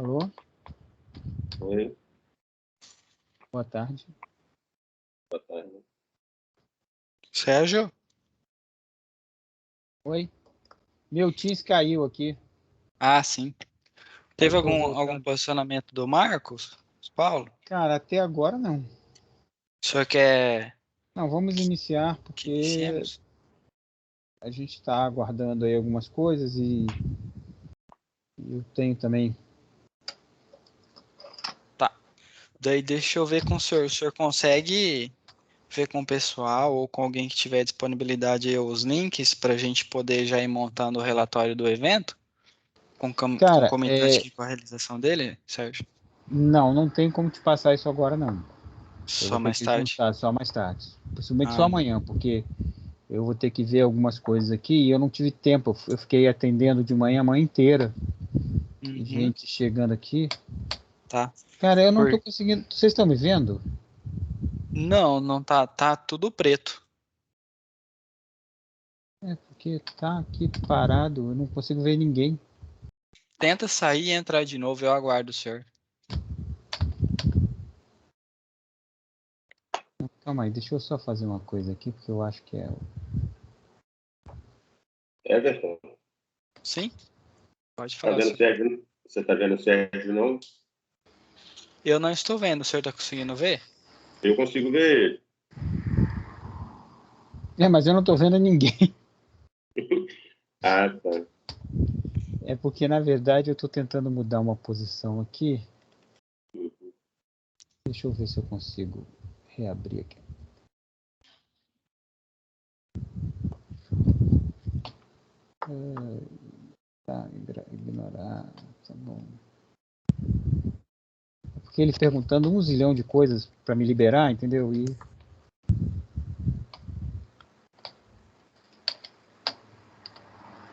Alô? Oi, Boa tarde. boa tarde. Sérgio? Oi? Meu Teams caiu aqui. Ah, sim. Teve Eu tô algum voltando. posicionamento do Marcos? Paulo? Cara, até agora não. O senhor quer Não, vamos iniciar que porque iniciemos? a gente está aguardando aí algumas coisas e eu tenho também. Tá. Daí deixa eu ver com o senhor. O senhor consegue ver com o pessoal ou com alguém que tiver disponibilidade aí os links para a gente poder já ir montando o relatório do evento? Cara, Concomitante com a realização dele, Sérgio? não tem como te passar isso agora não. Eu vou Só ter mais que tarde? juntar só mais tarde. Possivelmente só Ah, amanhã, porque eu vou ter que ver algumas coisas aqui e eu não tive tempo. Eu fiquei atendendo de manhã a manhã inteira. E uhum, gente chegando aqui. tá. Cara, eu não tô Por... conseguindo. Vocês estão me vendo? Não tá. Tá tudo preto. É, porque tá aqui parado, eu não consigo ver ninguém. Tenta sair e entrar de novo, eu aguardo o senhor. Calma aí, deixa eu só fazer uma coisa aqui, porque eu acho que é. Everton, Sim? Pode tá falar, vendo o senhor. Sérgio? Você tá vendo o Sérgio não? Eu não estou vendo, o senhor está conseguindo ver? Eu consigo ver É, mas eu não tô vendo ninguém. ele. Ah, tá. É porque, na verdade, eu tô tentando mudar uma posição aqui. Deixa eu ver se eu consigo reabrir aqui. Tá, ignorar, tá bom. É porque ele perguntando 1 zilhão de coisas para me liberar, entendeu? E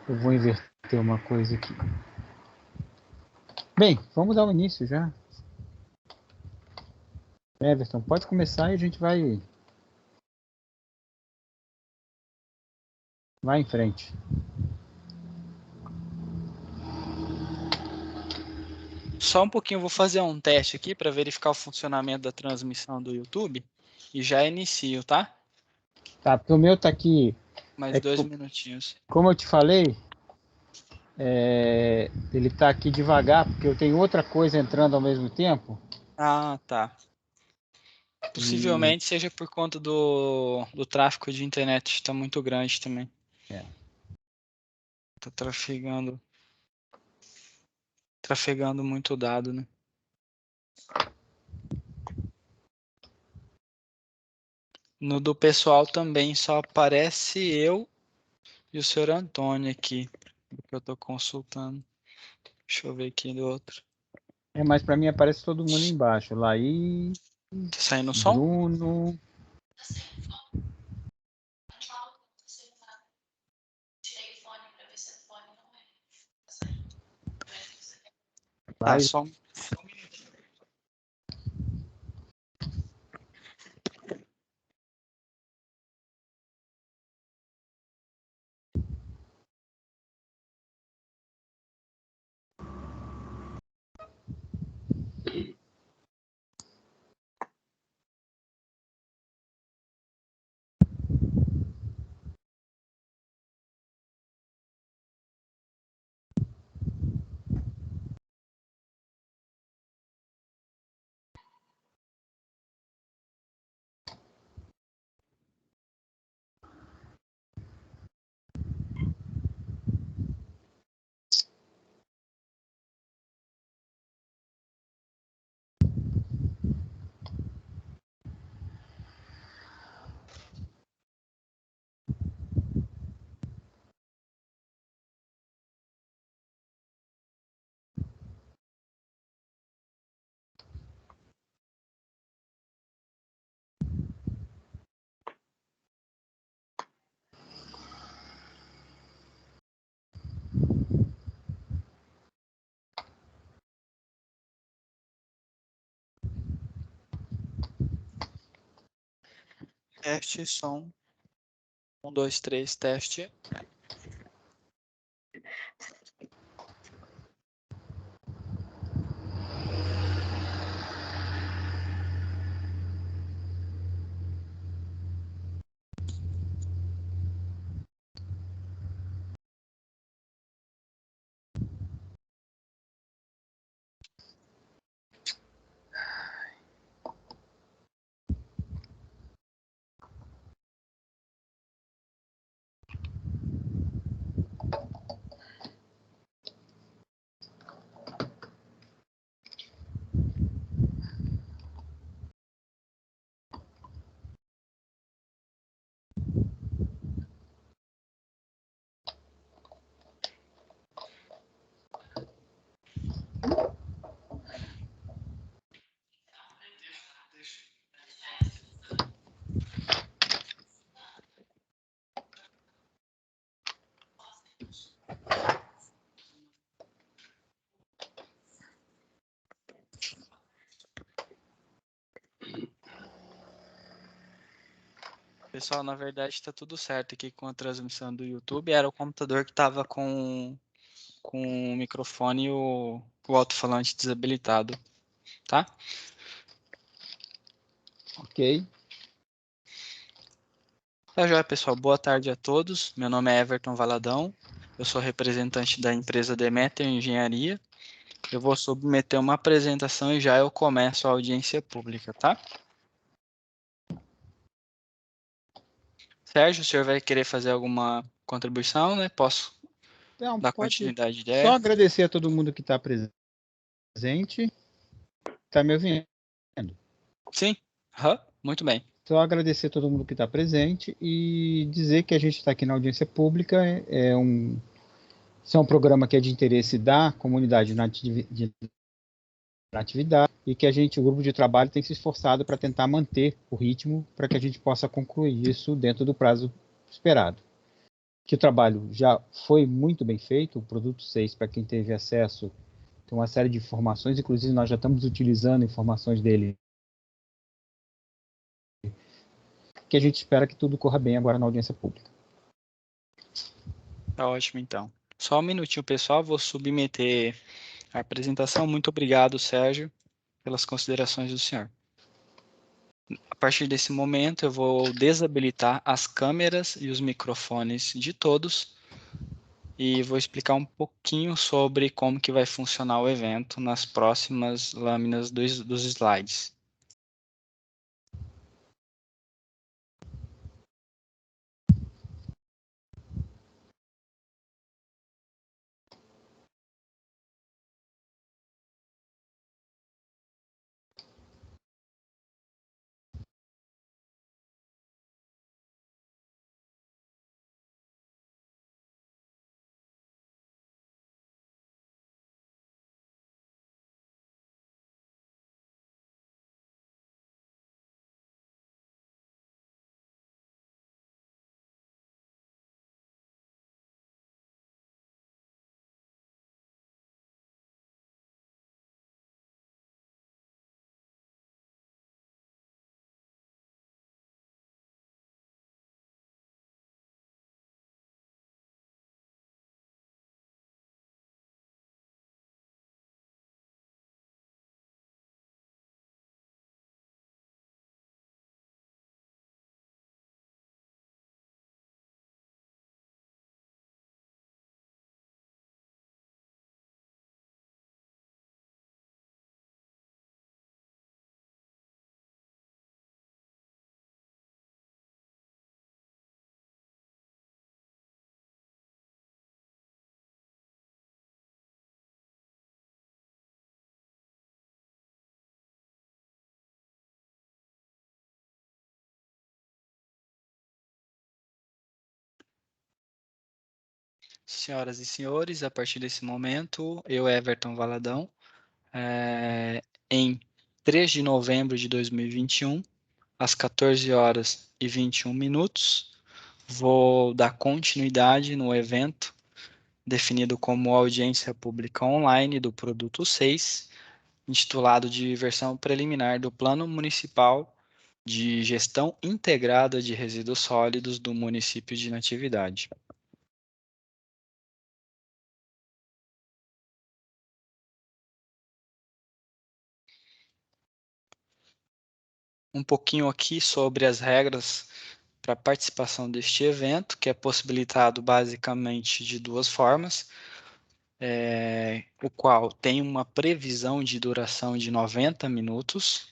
eu vou inverter uma coisa aqui. Bem, vamos dar o início já. Everton, pode começar e a gente vai em frente. Só um pouquinho, eu vou fazer um teste aqui para verificar o funcionamento da transmissão do YouTube e já inicio, tá? Tá, porque o meu tá aqui. Mais 2 minutinhos. Como eu te falei, ele tá aqui devagar, porque eu tenho outra coisa entrando ao mesmo tempo. Ah, tá. Possivelmente seja por conta do tráfego de internet, está muito grande também. É. Tá trafegando muito dado, né? No do pessoal também só aparece eu e o senhor Antônio aqui, que eu tô consultando. Deixa eu ver aqui do outro. Mas para mim aparece todo mundo embaixo. Laí, Tá saindo o som? Bruno. Tá, Laí. só um teste, som. 1, 2, 3, teste. Pessoal, na verdade está tudo certo aqui com a transmissão do YouTube. Era o computador que estava com o microfone e o alto-falante desabilitado, tá? Ok. Tá joia, pessoal. Boa tarde a todos. Meu nome é Everton Valadão. Eu sou representante da empresa Demeter Engenharia. Eu vou submeter uma apresentação e já eu começo a audiência pública, tá? Sérgio, o senhor vai querer fazer alguma contribuição, né? Posso Então, dar pode continuidade à só ideia? agradecer a todo mundo que está presente. Está me ouvindo? Sim? Aham, muito bem. Só agradecer a todo mundo que está presente e dizer que a gente está aqui na audiência pública. Isso é um programa que é de interesse da comunidade na atividade e que o grupo de trabalho tem se esforçado para tentar manter o ritmo para que a gente possa concluir isso dentro do prazo esperado. Que o trabalho já foi muito bem feito, o produto 6, para quem teve acesso, tem uma série de informações, inclusive nós já estamos utilizando informações dele, que a gente espera que tudo corra bem agora na audiência pública. Tá ótimo, então. Só um minutinho, pessoal. Vou submeter a apresentação. Muito obrigado, Sérgio, pelas considerações do senhor. A partir desse momento, eu vou desabilitar as câmeras e os microfones de todos e vou explicar um pouquinho sobre como que vai funcionar o evento nas próximas lâminas dos slides. Senhoras e senhores, a partir desse momento, eu, Everton Valadão, em 3 de novembro de 2021, às 14 horas e 21 minutos, vou dar continuidade no evento definido como audiência pública online do produto 6, intitulado de versão preliminar do Plano Municipal de Gestão Integrada de Resíduos Sólidos do município de Natividade. Um pouquinho aqui sobre as regras para a participação deste evento, que é possibilitado basicamente de duas formas, o qual tem uma previsão de duração de 90 minutos.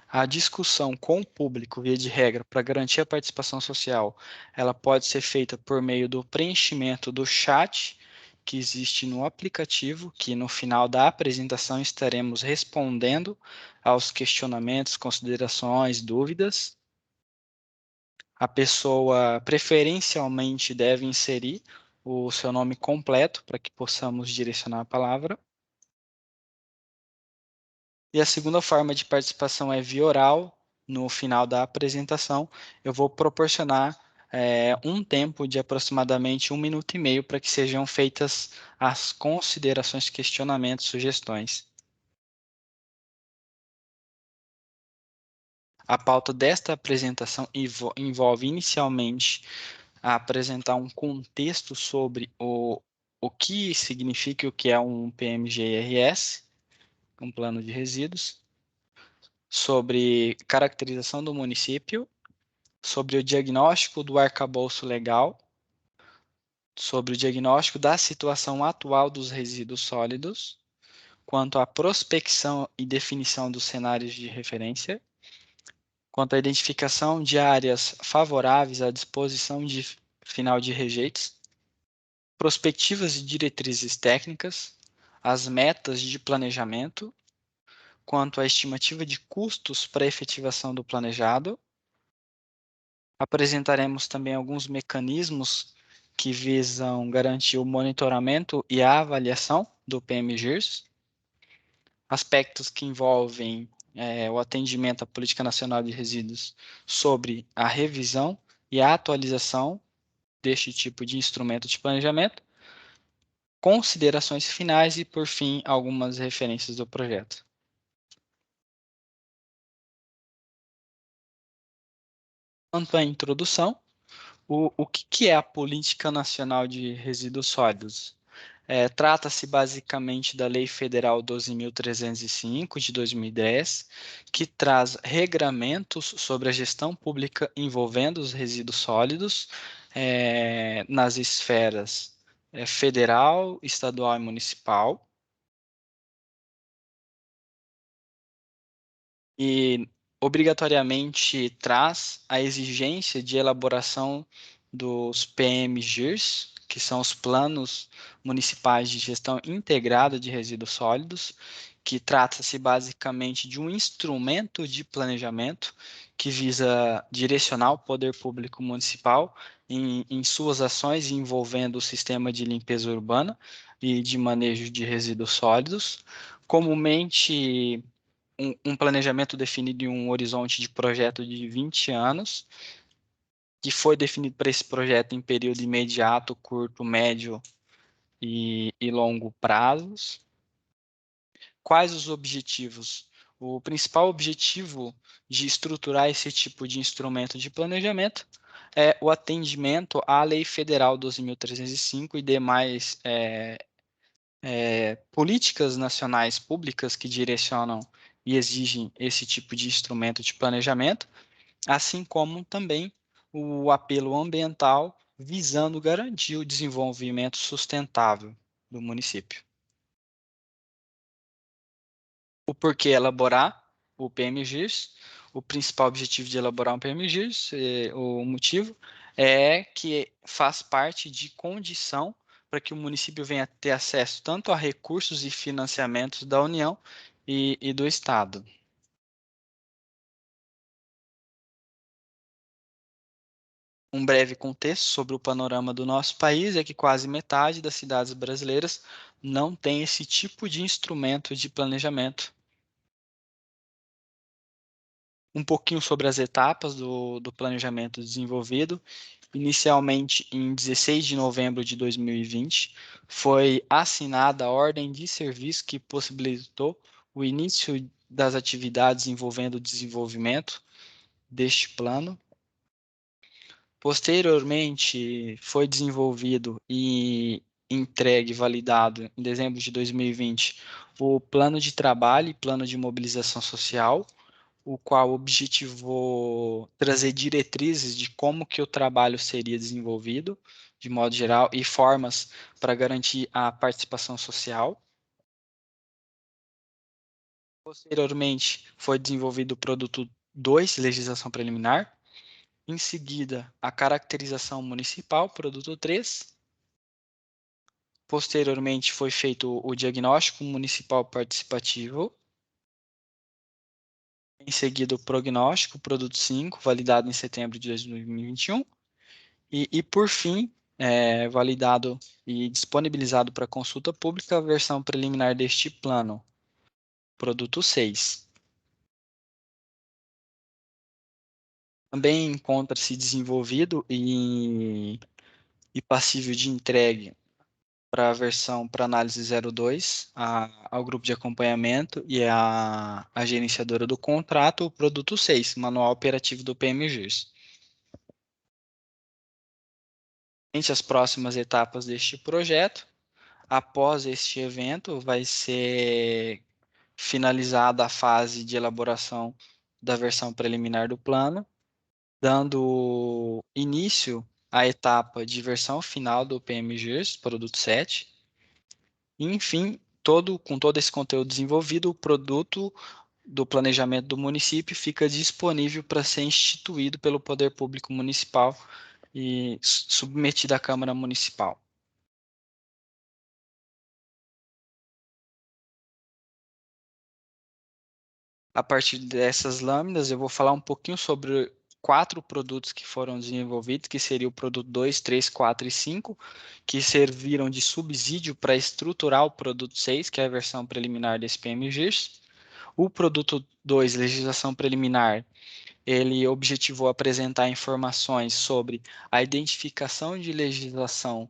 A discussão com o público, via de regra, para garantir a participação social, ela pode ser feita por meio do preenchimento do chat que existe no aplicativo, que no final da apresentação estaremos respondendo aos questionamentos, considerações, dúvidas. A pessoa preferencialmente deve inserir o seu nome completo para que possamos direcionar a palavra. E a segunda forma de participação é via oral. No final da apresentação, eu vou proporcionar um tempo de aproximadamente 1 minuto e meio para que sejam feitas as considerações, questionamentos, sugestões. A pauta desta apresentação envolve inicialmente a apresentar um contexto sobre o que significa e o que é um PMGRS, um plano de resíduos, sobre caracterização do município, sobre o diagnóstico do arcabouço legal, sobre o diagnóstico da situação atual dos resíduos sólidos, quanto à prospecção e definição dos cenários de referência, quanto à identificação de áreas favoráveis à disposição de final de rejeitos, prospectivas e diretrizes técnicas, as metas de planejamento, quanto à estimativa de custos para a efetivação do planejado. Apresentaremos também alguns mecanismos que visam garantir o monitoramento e a avaliação do PMGIRS, aspectos que envolvem o atendimento à Política Nacional de Resíduos sobre a revisão e a atualização deste tipo de instrumento de planejamento, considerações finais e, por fim, algumas referências do projeto. Quanto à introdução, o que é a Política Nacional de Resíduos Sólidos? Trata-se basicamente da Lei Federal 12.305, de 2010, que traz regramentos sobre a gestão pública envolvendo os resíduos sólidos nas esferas federal, estadual e municipal. E obrigatoriamente traz a exigência de elaboração dos PMGIRS, que são os Planos Municipais de Gestão Integrada de Resíduos Sólidos, que trata-se basicamente de um instrumento de planejamento que visa direcionar o poder público municipal em suas ações envolvendo o sistema de limpeza urbana e de manejo de resíduos sólidos. Comumente, um planejamento definido em um horizonte de projeto de 20 anos, que foi definido para esse projeto em período imediato, curto, médio e longo prazos. Quais os objetivos? O principal objetivo de estruturar esse tipo de instrumento de planejamento é o atendimento à Lei Federal 12.305 e demais políticas nacionais públicas que direcionam e exigem esse tipo de instrumento de planejamento, assim como também o apelo ambiental visando garantir o desenvolvimento sustentável do município. O porquê elaborar o PMGIRS? O principal objetivo de elaborar um PMGIRS, o motivo, é que faz parte de condição para que o município venha ter acesso tanto a recursos e financiamentos da União e do Estado. Um breve contexto sobre o panorama do nosso país é que quase metade das cidades brasileiras não tem esse tipo de instrumento de planejamento. Um pouquinho sobre as etapas do planejamento desenvolvido. Inicialmente, em 16 de novembro de 2020, foi assinada a ordem de serviço que possibilitou o início das atividades envolvendo o desenvolvimento deste plano. Posteriormente, foi desenvolvido e entregue, validado em dezembro de 2020, o plano de trabalho e plano de mobilização social, o qual objetivou trazer diretrizes de como que o trabalho seria desenvolvido, de modo geral, e formas para garantir a participação social. Posteriormente, foi desenvolvido o produto 2, legislação preliminar. Em seguida, a caracterização municipal, produto 3. Posteriormente, foi feito o diagnóstico municipal participativo. Em seguida, o prognóstico, produto 5, validado em setembro de 2021. E por fim, validado e disponibilizado para consulta pública a versão preliminar deste plano, produto 6. Também encontra-se desenvolvido e passível de entrega para a versão para análise 02, ao grupo de acompanhamento e a gerenciadora do contrato, o produto 6, manual operativo do PMGIRS. Entre as próximas etapas deste projeto, após este evento, vai ser finalizada a fase de elaboração da versão preliminar do plano, dando início à etapa de versão final do PMGIRS, produto 7. E, enfim, com todo esse conteúdo desenvolvido, o produto do planejamento do município fica disponível para ser instituído pelo Poder Público Municipal e submetido à Câmara Municipal. A partir dessas lâminas, eu vou falar um pouquinho sobre 4 produtos que foram desenvolvidos, que seria o produto 2, 3, 4 e 5, que serviram de subsídio para estruturar o produto 6, que é a versão preliminar desse PMGIRS. O produto 2, legislação preliminar, ele objetivou apresentar informações sobre a identificação de legislação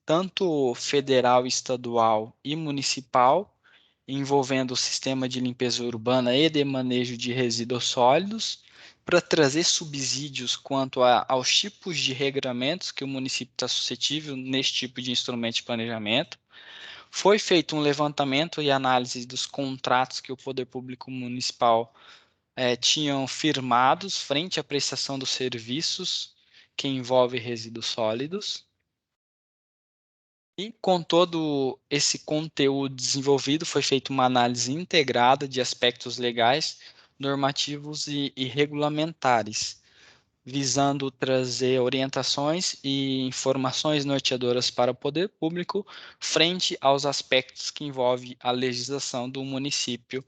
tanto federal, estadual e municipal, envolvendo o sistema de limpeza urbana e de manejo de resíduos sólidos, para trazer subsídios quanto aos tipos de regramentos que o município está suscetível nesse tipo de instrumento de planejamento. Foi feito um levantamento e análise dos contratos que o Poder Público Municipal tinham firmados frente à prestação dos serviços que envolve resíduos sólidos. E com todo esse conteúdo desenvolvido, foi feita uma análise integrada de aspectos legais, normativos e regulamentares, visando trazer orientações e informações norteadoras para o poder público frente aos aspectos que envolvem a legislação do município,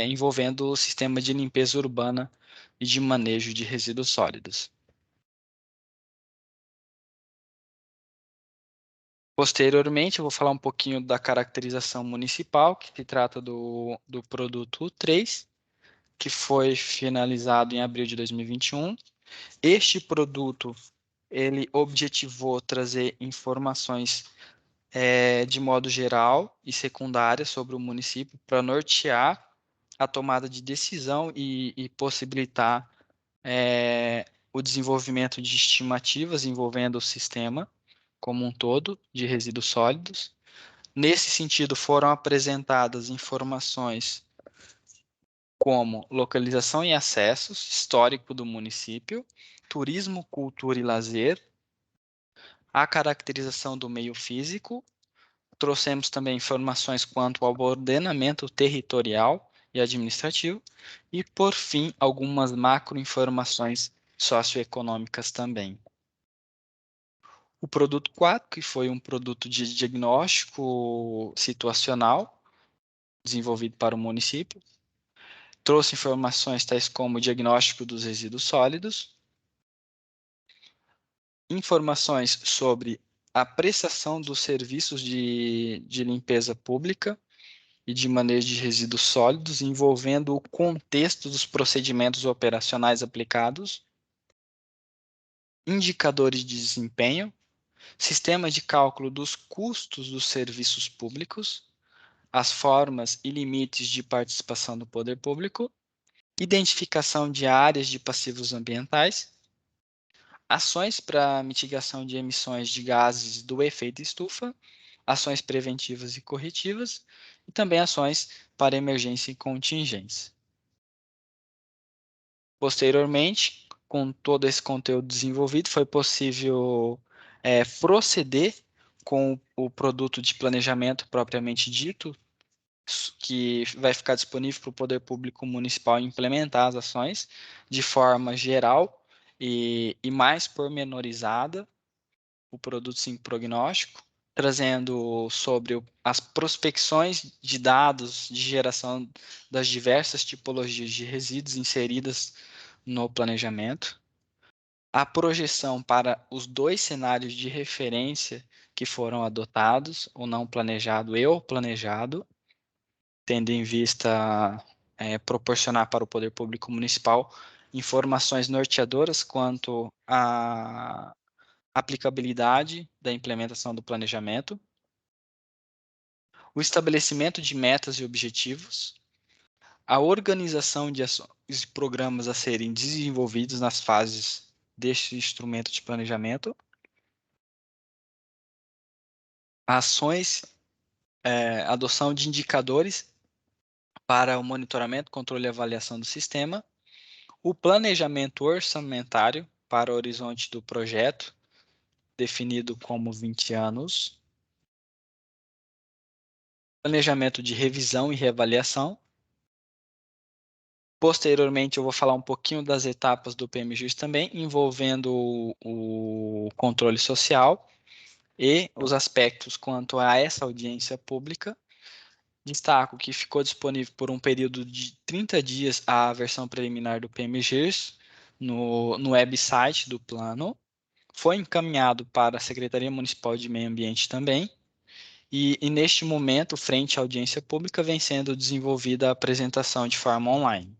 envolvendo o sistema de limpeza urbana e de manejo de resíduos sólidos. Posteriormente, eu vou falar um pouquinho da caracterização municipal, que se trata do produto 3, que foi finalizado em abril de 2021. Este produto, ele objetivou trazer informações de modo geral e secundária sobre o município para nortear a tomada de decisão e possibilitar o desenvolvimento de estimativas envolvendo o sistema como um todo de resíduos sólidos. Nesse sentido, foram apresentadas informações como localização e acessos, histórico do município, turismo, cultura e lazer, a caracterização do meio físico. Trouxemos também informações quanto ao ordenamento territorial e administrativo e, por fim, algumas macroinformações socioeconômicas também. O produto 4, que foi um produto de diagnóstico situacional desenvolvido para o município, trouxe informações tais como o diagnóstico dos resíduos sólidos, informações sobre a prestação dos serviços de limpeza pública e de manejo de resíduos sólidos, envolvendo o contexto dos procedimentos operacionais aplicados, indicadores de desempenho, sistema de cálculo dos custos dos serviços públicos, as formas e limites de participação do poder público, identificação de áreas de passivos ambientais, ações para mitigação de emissões de gases do efeito estufa, ações preventivas e corretivas, e também ações para emergência e contingência. Posteriormente, com todo esse conteúdo desenvolvido, foi possível proceder com o produto de planejamento propriamente dito, que vai ficar disponível para o Poder Público Municipal implementar as ações de forma geral e mais pormenorizada, o produto sim prognóstico, trazendo sobre as prospecções de dados de geração das diversas tipologias de resíduos inseridas no planejamento, a projeção para os 2 cenários de referência que foram adotados, o não planejado e o planejado, tendo em vista proporcionar para o Poder Público Municipal informações norteadoras quanto aplicabilidade da implementação do planejamento, o estabelecimento de metas e objetivos, a organização de ações e programas a serem desenvolvidos nas fases deste instrumento de planejamento, ações, adoção de indicadores para o monitoramento, controle e avaliação do sistema, o planejamento orçamentário para o horizonte do projeto, definido como 20 anos, planejamento de revisão e reavaliação. Posteriormente, eu vou falar um pouquinho das etapas do PMGIS também, envolvendo o controle social e os aspectos quanto a essa audiência pública. Destaco que ficou disponível por um período de 30 dias a versão preliminar do PMGIS no website do plano. Foi encaminhado para a Secretaria Municipal de Meio Ambiente também. E neste momento, frente à audiência pública, vem sendo desenvolvida a apresentação de forma online.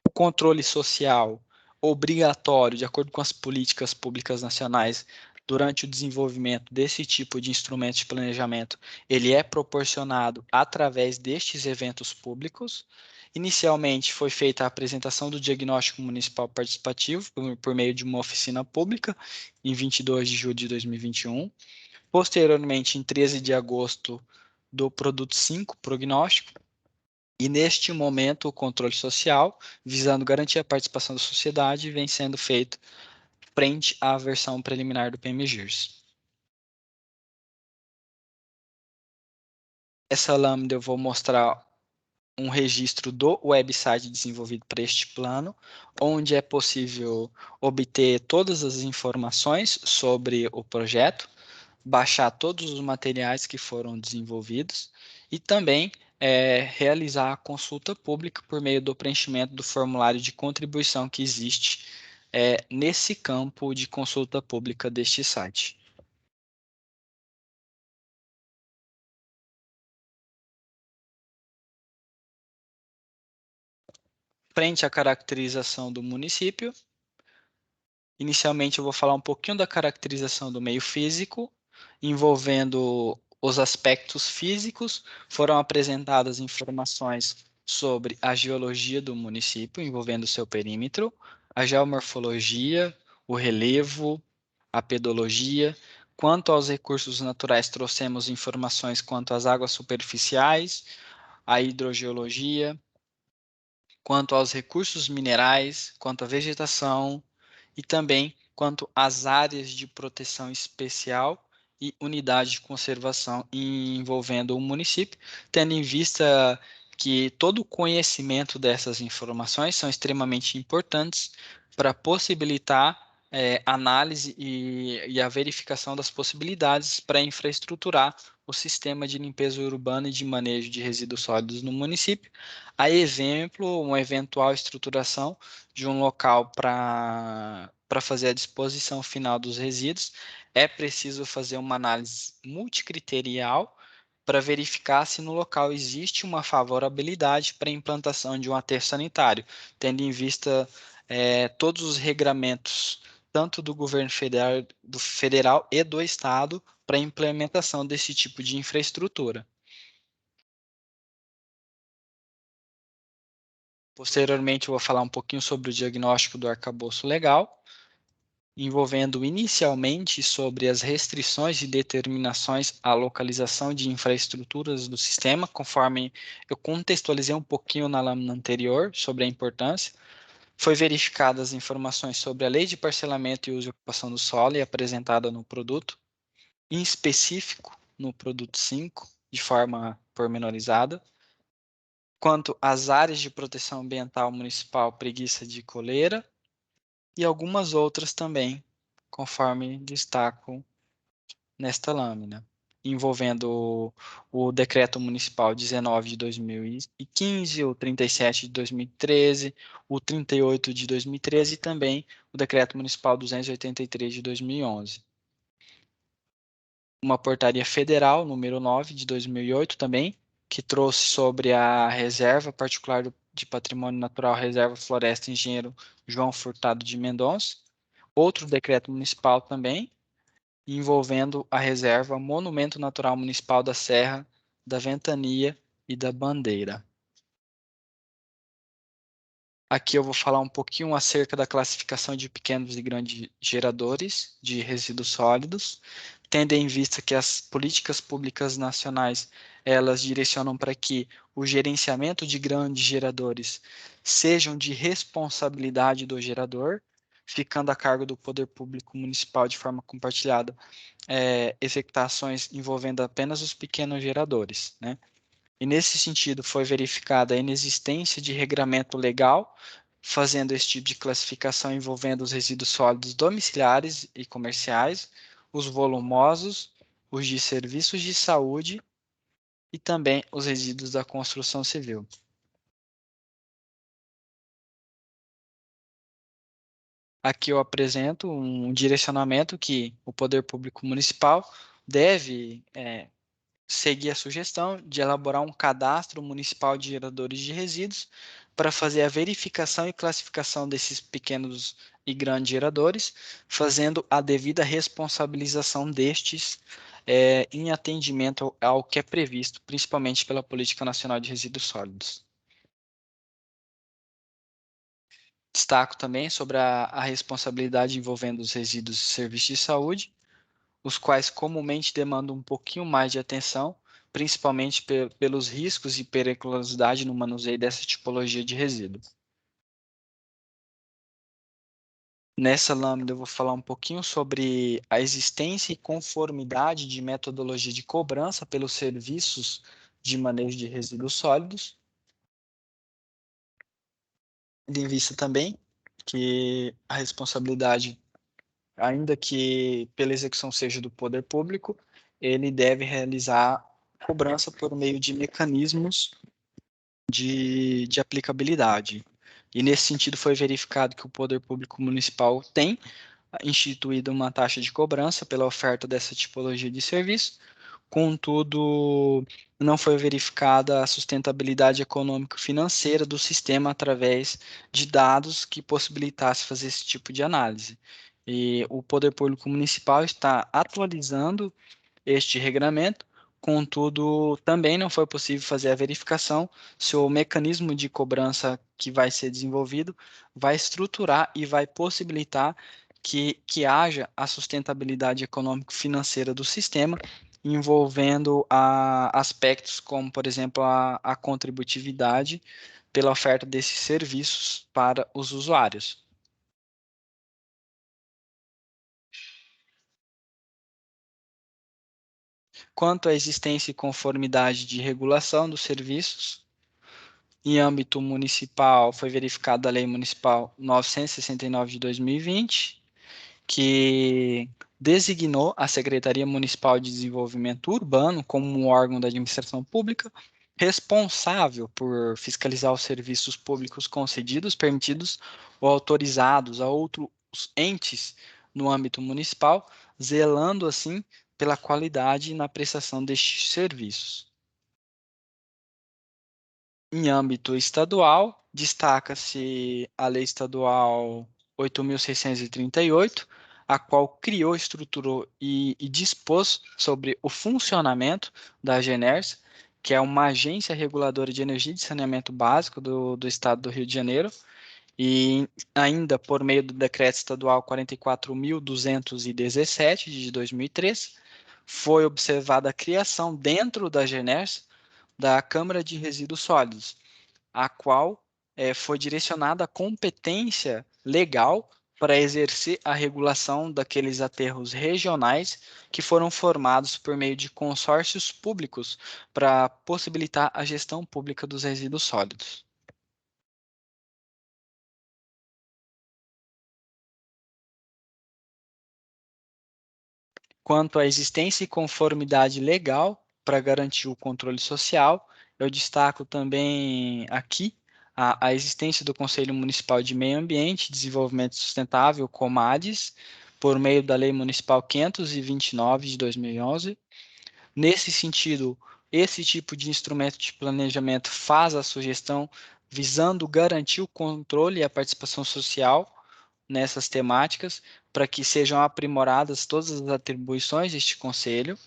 O controle social obrigatório, de acordo com as políticas públicas nacionais, durante o desenvolvimento desse tipo de instrumento de planejamento, ele é proporcionado através destes eventos públicos. Inicialmente foi feita a apresentação do diagnóstico municipal participativo por meio de uma oficina pública, em 22 de julho de 2021. Posteriormente, em 13 de agosto, do produto 5, prognóstico. E neste momento, o controle social, visando garantir a participação da sociedade, vem sendo feito frente à versão preliminar do PMGIRS. Essa lâmina eu vou mostrar um registro do website desenvolvido para este plano, onde é possível obter todas as informações sobre o projeto, baixar todos os materiais que foram desenvolvidos e também realizar a consulta pública por meio do preenchimento do formulário de contribuição que existe nesse campo de consulta pública deste site. Frente à caracterização do município, inicialmente eu vou falar um pouquinho da caracterização do meio físico, envolvendo os aspectos físicos. Foram apresentadas informações sobre a geologia do município, envolvendo o seu perímetro, a geomorfologia, o relevo, a pedologia. Quanto aos recursos naturais, trouxemos informações quanto às águas superficiais, a hidrogeologia, quanto aos recursos minerais, quanto à vegetação e também quanto às áreas de proteção especial e unidade de conservação envolvendo o município, tendo em vista que todo o conhecimento dessas informações são extremamente importantes para possibilitar análise e a verificação das possibilidades para infraestruturar o sistema de limpeza urbana e de manejo de resíduos sólidos no município, a exemplo, uma eventual estruturação de um local para fazer a disposição final dos resíduos, é preciso fazer uma análise multicriterial para verificar se no local existe uma favorabilidade para a implantação de um aterro sanitário, tendo em vista todos os regramentos, tanto do governo federal e do estado, para a implementação desse tipo de infraestrutura. Posteriormente, eu vou falar um pouquinho sobre o diagnóstico do arcabouço legal, envolvendo inicialmente sobre as restrições e determinações à localização de infraestruturas do sistema, conforme eu contextualizei um pouquinho na lâmina anterior sobre a importância. Foi verificadas as informações sobre a lei de parcelamento e uso e ocupação do solo e apresentada no produto, em específico no produto 5, de forma pormenorizada. Quanto às áreas de proteção ambiental municipal Preguiça de Coleira e algumas outras também, conforme destaco nesta lâmina, envolvendo o Decreto Municipal 19 de 2015, o 37 de 2013, o 38 de 2013 e também o Decreto Municipal 283 de 2011. Uma portaria federal, número 9 de 2008 também, que trouxe sobre a Reserva Particular de Patrimônio Natural, Reserva Floresta Engenheiro João Furtado de Mendonça, outro decreto municipal também, envolvendo a reserva Monumento Natural Municipal da Serra da Ventania e da Bandeira. Aqui eu vou falar um pouquinho acerca da classificação de pequenos e grandes geradores de resíduos sólidos, tendo em vista que as políticas públicas nacionais, elas direcionam para que o gerenciamento de grandes geradores sejam de responsabilidade do gerador, ficando a cargo do poder público municipal de forma compartilhada, executar ações envolvendo apenas os pequenos geradores, né? E nesse sentido foi verificada a inexistência de regramento legal, fazendo esse tipo de classificação envolvendo os resíduos sólidos domiciliares e comerciais, os volumosos, os de serviços de saúde e também os resíduos da construção civil. Aqui eu apresento um direcionamento que o poder público municipal deve seguir a sugestão de elaborar um cadastro municipal de geradores de resíduos para fazer a verificação e classificação desses pequenos e grandes geradores, fazendo a devida responsabilização destes em atendimento ao que é previsto, principalmente pela Política Nacional de Resíduos Sólidos. Destaco também sobre a responsabilidade envolvendo os resíduos de serviços de saúde, os quais comumente demandam um pouquinho mais de atenção, principalmente pelos riscos e periculosidade no manuseio dessa tipologia de resíduo. Nessa lâmina eu vou falar um pouquinho sobre a existência e conformidade de metodologia de cobrança pelos serviços de manejo de resíduos sólidos, em vista também que a responsabilidade, ainda que pela execução seja do poder público, ele deve realizar cobrança por meio de mecanismos de aplicabilidade. E nesse sentido foi verificado que o poder público municipal tem instituído uma taxa de cobrança pela oferta dessa tipologia de serviço, contudo, não foi verificada a sustentabilidade econômico-financeira do sistema através de dados que possibilitasse fazer esse tipo de análise. E o poder público municipal está atualizando este regramento, contudo, também não foi possível fazer a verificação se o mecanismo de cobrança que vai ser desenvolvido vai estruturar e vai possibilitar que haja a sustentabilidade econômico-financeira do sistema, envolvendo aspectos como, por exemplo, a contributividade pela oferta desses serviços para os usuários. Quanto à existência e conformidade de regulação dos serviços, em âmbito municipal, foi verificada a Lei Municipal 969 de 2020, que designou a Secretaria Municipal de Desenvolvimento Urbano como um órgão da administração pública responsável por fiscalizar os serviços públicos concedidos, permitidos ou autorizados a outros entes no âmbito municipal, zelando assim pela qualidade na prestação destes serviços. Em âmbito estadual, destaca-se a Lei Estadual 8.638, a qual criou, estruturou e dispôs sobre o funcionamento da AGENERS, que é uma agência reguladora de energia e de saneamento básico do Estado do Rio de Janeiro, e ainda por meio do Decreto Estadual 44.217, de 2003, foi observada a criação dentro da AGENERS da Câmara de Resíduos Sólidos, a qual foi direcionada a competência legal para exercer a regulação daqueles aterros regionais que foram formados por meio de consórcios públicos para possibilitar a gestão pública dos resíduos sólidos. Quanto à existência e conformidade legal para garantir o controle social, eu destaco também aqui a existência do Conselho Municipal de Meio Ambiente e Desenvolvimento Sustentável, COMADES, por meio da Lei Municipal 529 de 2011. Nesse sentido, esse tipo de instrumento de planejamento faz a sugestão visando garantir o controle e a participação social, nessas temáticas para que sejam aprimoradas todas as atribuições deste conselho,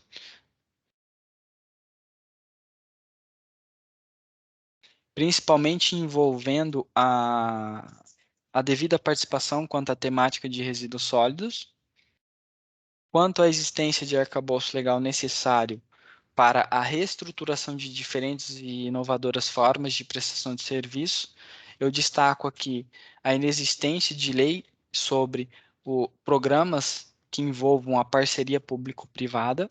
principalmente envolvendo a devida participação quanto à temática de resíduos sólidos, quanto à existência de arcabouço legal necessário para a reestruturação de diferentes e inovadoras formas de prestação de serviço. Eu destaco aqui a inexistência de lei sobre programas que envolvam a parceria público-privada.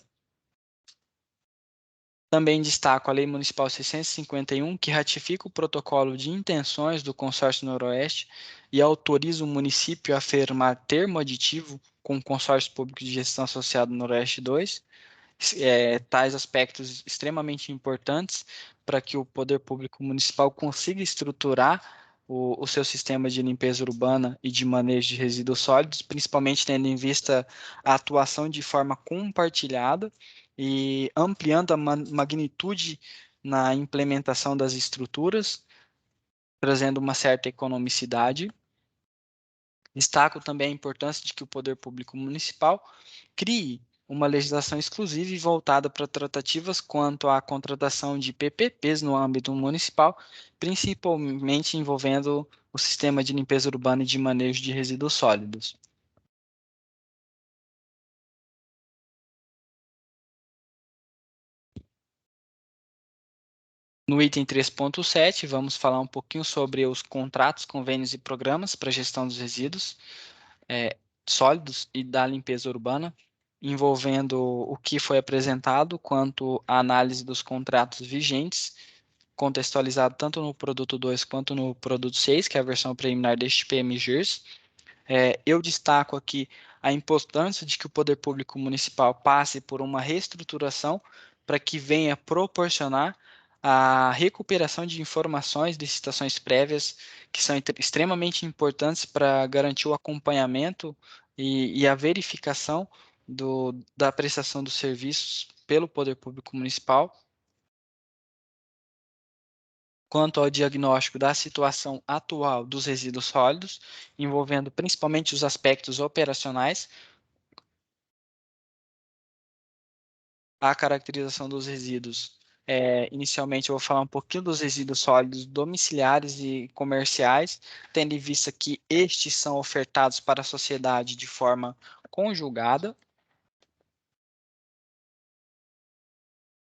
Também destaco a Lei Municipal 651, que ratifica o protocolo de intenções do Consórcio Noroeste e autoriza o município a firmar termo aditivo com o Consórcio Público de Gestão Associado Noroeste 2, tais aspectos extremamente importantes para que o poder público municipal consiga estruturar o seu sistema de limpeza urbana e de manejo de resíduos sólidos, principalmente tendo em vista a atuação de forma compartilhada e ampliando a magnitude na implementação das estruturas, trazendo uma certa economicidade. Destaco também a importância de que o poder público municipal crie uma legislação exclusiva e voltada para tratativas quanto à contratação de PPPs no âmbito municipal, principalmente envolvendo o sistema de limpeza urbana e de manejo de resíduos sólidos. No item 3.7, vamos falar um pouquinho sobre os contratos, convênios e programas para gestão dos resíduos sólidos e da limpeza urbana, envolvendo o que foi apresentado quanto à análise dos contratos vigentes, contextualizado tanto no produto 2 quanto no produto 6, que é a versão preliminar deste PMGIRS. Eu destaco aqui a importância de que o poder público municipal passe por uma reestruturação para que venha proporcionar a recuperação de informações de licitações prévias, que são extremamente importantes para garantir o acompanhamento e a verificação da prestação dos serviços pelo poder público municipal. Quanto ao diagnóstico da situação atual dos resíduos sólidos, envolvendo principalmente os aspectos operacionais, a caracterização dos resíduos. Inicialmente, eu vou falar um pouquinho dos resíduos sólidos domiciliares e comerciais, tendo em vista que estes são ofertados para a sociedade de forma conjugada.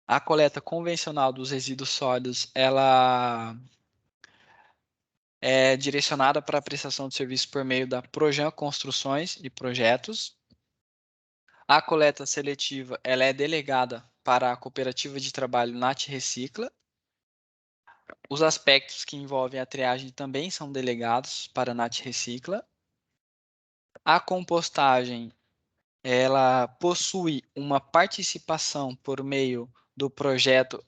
A coleta convencional dos resíduos sólidos, ela é direcionada para a prestação de serviço por meio da Projan Construções e Projetos. A coleta seletiva ela é delegada para a cooperativa de trabalho Nat Recicla. Os aspectos que envolvem a triagem também são delegados para a Nat Recicla. A compostagem ela possui uma participação por meio do projeto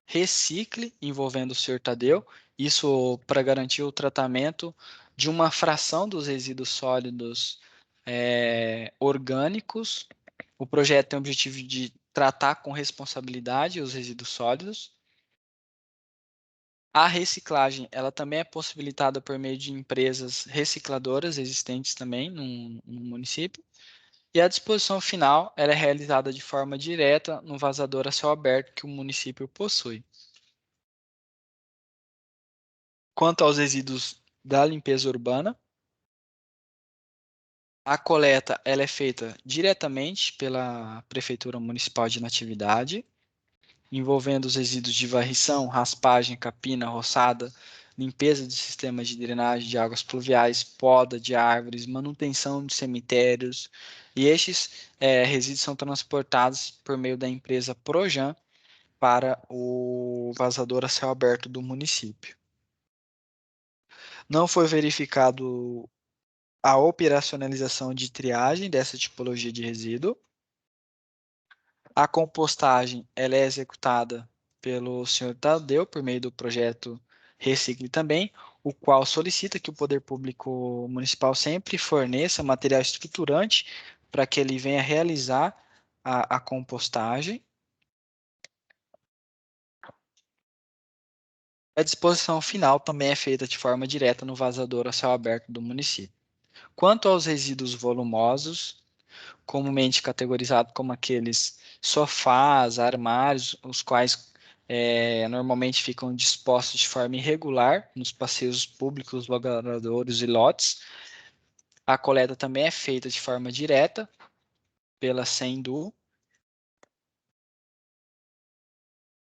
Recicle, envolvendo o Sr. Tadeu, isso para garantir o tratamento de uma fração dos resíduos sólidos orgânicos. O projeto tem o objetivo de tratar com responsabilidade os resíduos sólidos. A reciclagem, ela também é possibilitada por meio de empresas recicladoras existentes também no município. E a disposição final, ela é realizada de forma direta no vazador a céu aberto que o município possui. Quanto aos resíduos da limpeza urbana, a coleta ela é feita diretamente pela Prefeitura Municipal de Natividade, envolvendo os resíduos de varrição, raspagem, capina, roçada, limpeza de sistemas de drenagem de águas pluviais, poda de árvores, manutenção de cemitérios, e estes resíduos são transportados por meio da empresa Projan para o vazador a céu aberto do município. Não foi verificado a operacionalização de triagem dessa tipologia de resíduo. A compostagem ela é executada pelo Sr. Tadeu por meio do projeto Recicle também, o qual solicita que o poder público municipal sempre forneça material estruturante para que ele venha realizar a compostagem. A disposição final também é feita de forma direta no vazador a céu aberto do município. Quanto aos resíduos volumosos, comumente categorizados como aqueles sofás, armários, os quais normalmente ficam dispostos de forma irregular nos passeios públicos, logradouros e lotes. A coleta também é feita de forma direta pela Sendu.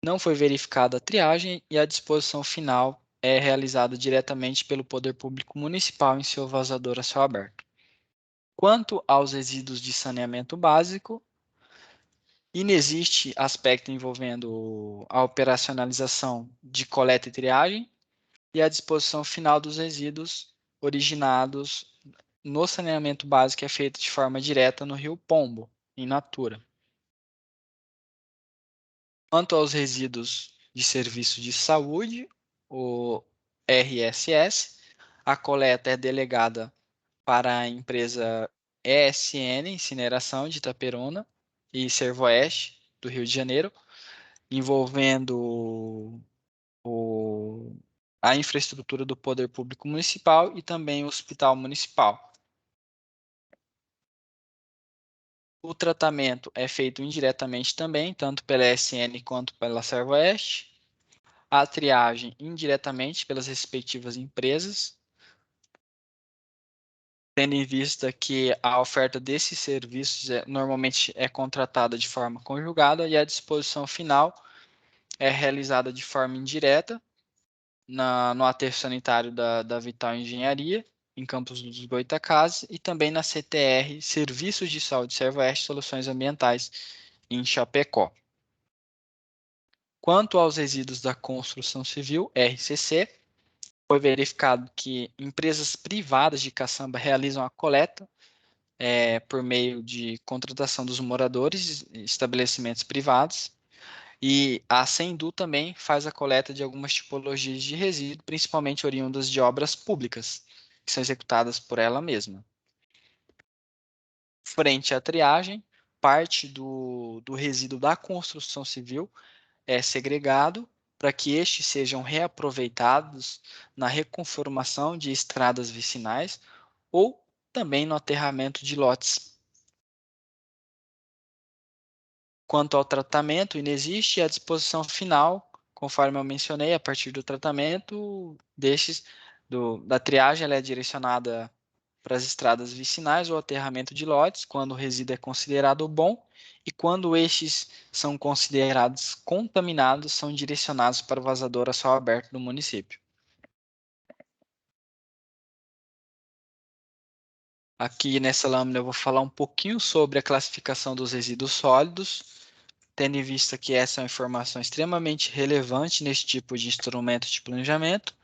Não foi verificada a triagem e a disposição final é realizada diretamente pelo Poder Público Municipal em seu vazador a céu aberto. Quanto aos resíduos de saneamento básico, inexiste aspecto envolvendo a operacionalização de coleta e triagem e a disposição final dos resíduos originados no saneamento básico é feita de forma direta no Rio Pombo, em natura. Quanto aos resíduos de serviço de saúde, o RSS, a coleta é delegada para a empresa ESN, Incineração de Itaperuna e Servoeste, do Rio de Janeiro, envolvendo a infraestrutura do Poder Público Municipal e também o Hospital Municipal. O tratamento é feito indiretamente também, tanto pela ESN quanto pela Servoeste. A triagem indiretamente pelas respectivas empresas, tendo em vista que a oferta desses serviços normalmente é contratada de forma conjugada e a disposição final é realizada de forma indireta no aterro sanitário da Vital Engenharia, em Campos dos Goytacazes, e também na CTR, Serviços de Saúde Servoeste Soluções Ambientais, em Chapecó. Quanto aos resíduos da construção civil, RCC, foi verificado que empresas privadas de caçamba realizam a coleta por meio de contratação dos moradores e estabelecimentos privados, e a Sendu também faz a coleta de algumas tipologias de resíduo, principalmente oriundas de obras públicas, que são executadas por ela mesma. Frente à triagem, parte do resíduo da construção civil é segregado para que estes sejam reaproveitados na reconformação de estradas vicinais ou também no aterramento de lotes. Quanto ao tratamento, inexiste a disposição final, conforme eu mencionei, a partir do tratamento da triagem, ela é direcionada para as estradas vicinais ou aterramento de lotes, quando o resíduo é considerado bom, e quando estes são considerados contaminados, são direcionados para o vazador a céu aberto do município. Aqui nessa lâmina eu vou falar um pouquinho sobre a classificação dos resíduos sólidos, tendo em vista que essa é uma informação extremamente relevante nesse tipo de instrumento de planejamento.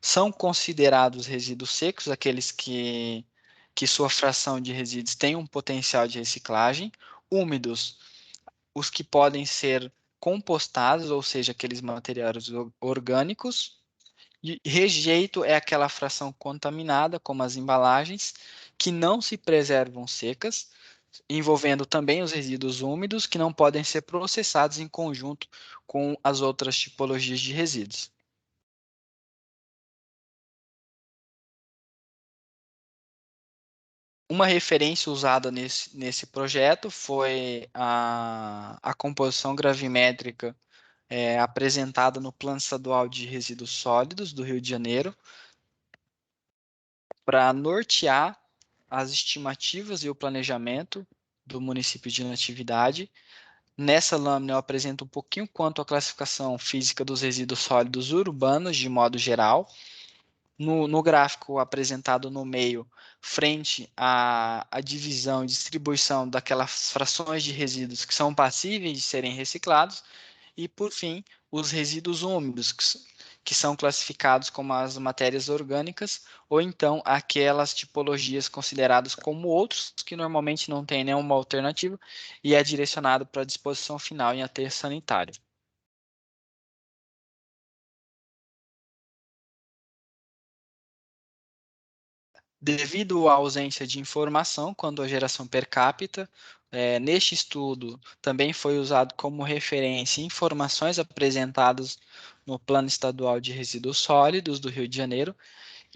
São considerados resíduos secos aqueles que sua fração de resíduos tem um potencial de reciclagem, úmidos, os que podem ser compostados, ou seja, aqueles materiais orgânicos, e rejeito é aquela fração contaminada, como as embalagens, que não se preservam secas, envolvendo também os resíduos úmidos, que não podem ser processados em conjunto com as outras tipologias de resíduos. Uma referência usada nesse projeto foi a composição gravimétrica apresentada no Plano Estadual de Resíduos Sólidos do Rio de Janeiro, para nortear as estimativas e o planejamento do município de Natividade. Nessa lâmina eu apresento um pouquinho quanto à classificação física dos resíduos sólidos urbanos, de modo geral. No gráfico apresentado no meio, frente à divisão e distribuição daquelas frações de resíduos que são passíveis de serem reciclados, e, por fim, os resíduos úmidos, que são classificados como as matérias orgânicas, ou então aquelas tipologias consideradas como outros, que normalmente não têm nenhuma alternativa, e é direcionado para a disposição final em aterro sanitário. Devido à ausência de informação quanto à geração per capita, neste estudo também foi usado como referência informações apresentadas no Plano Estadual de Resíduos Sólidos do Rio de Janeiro,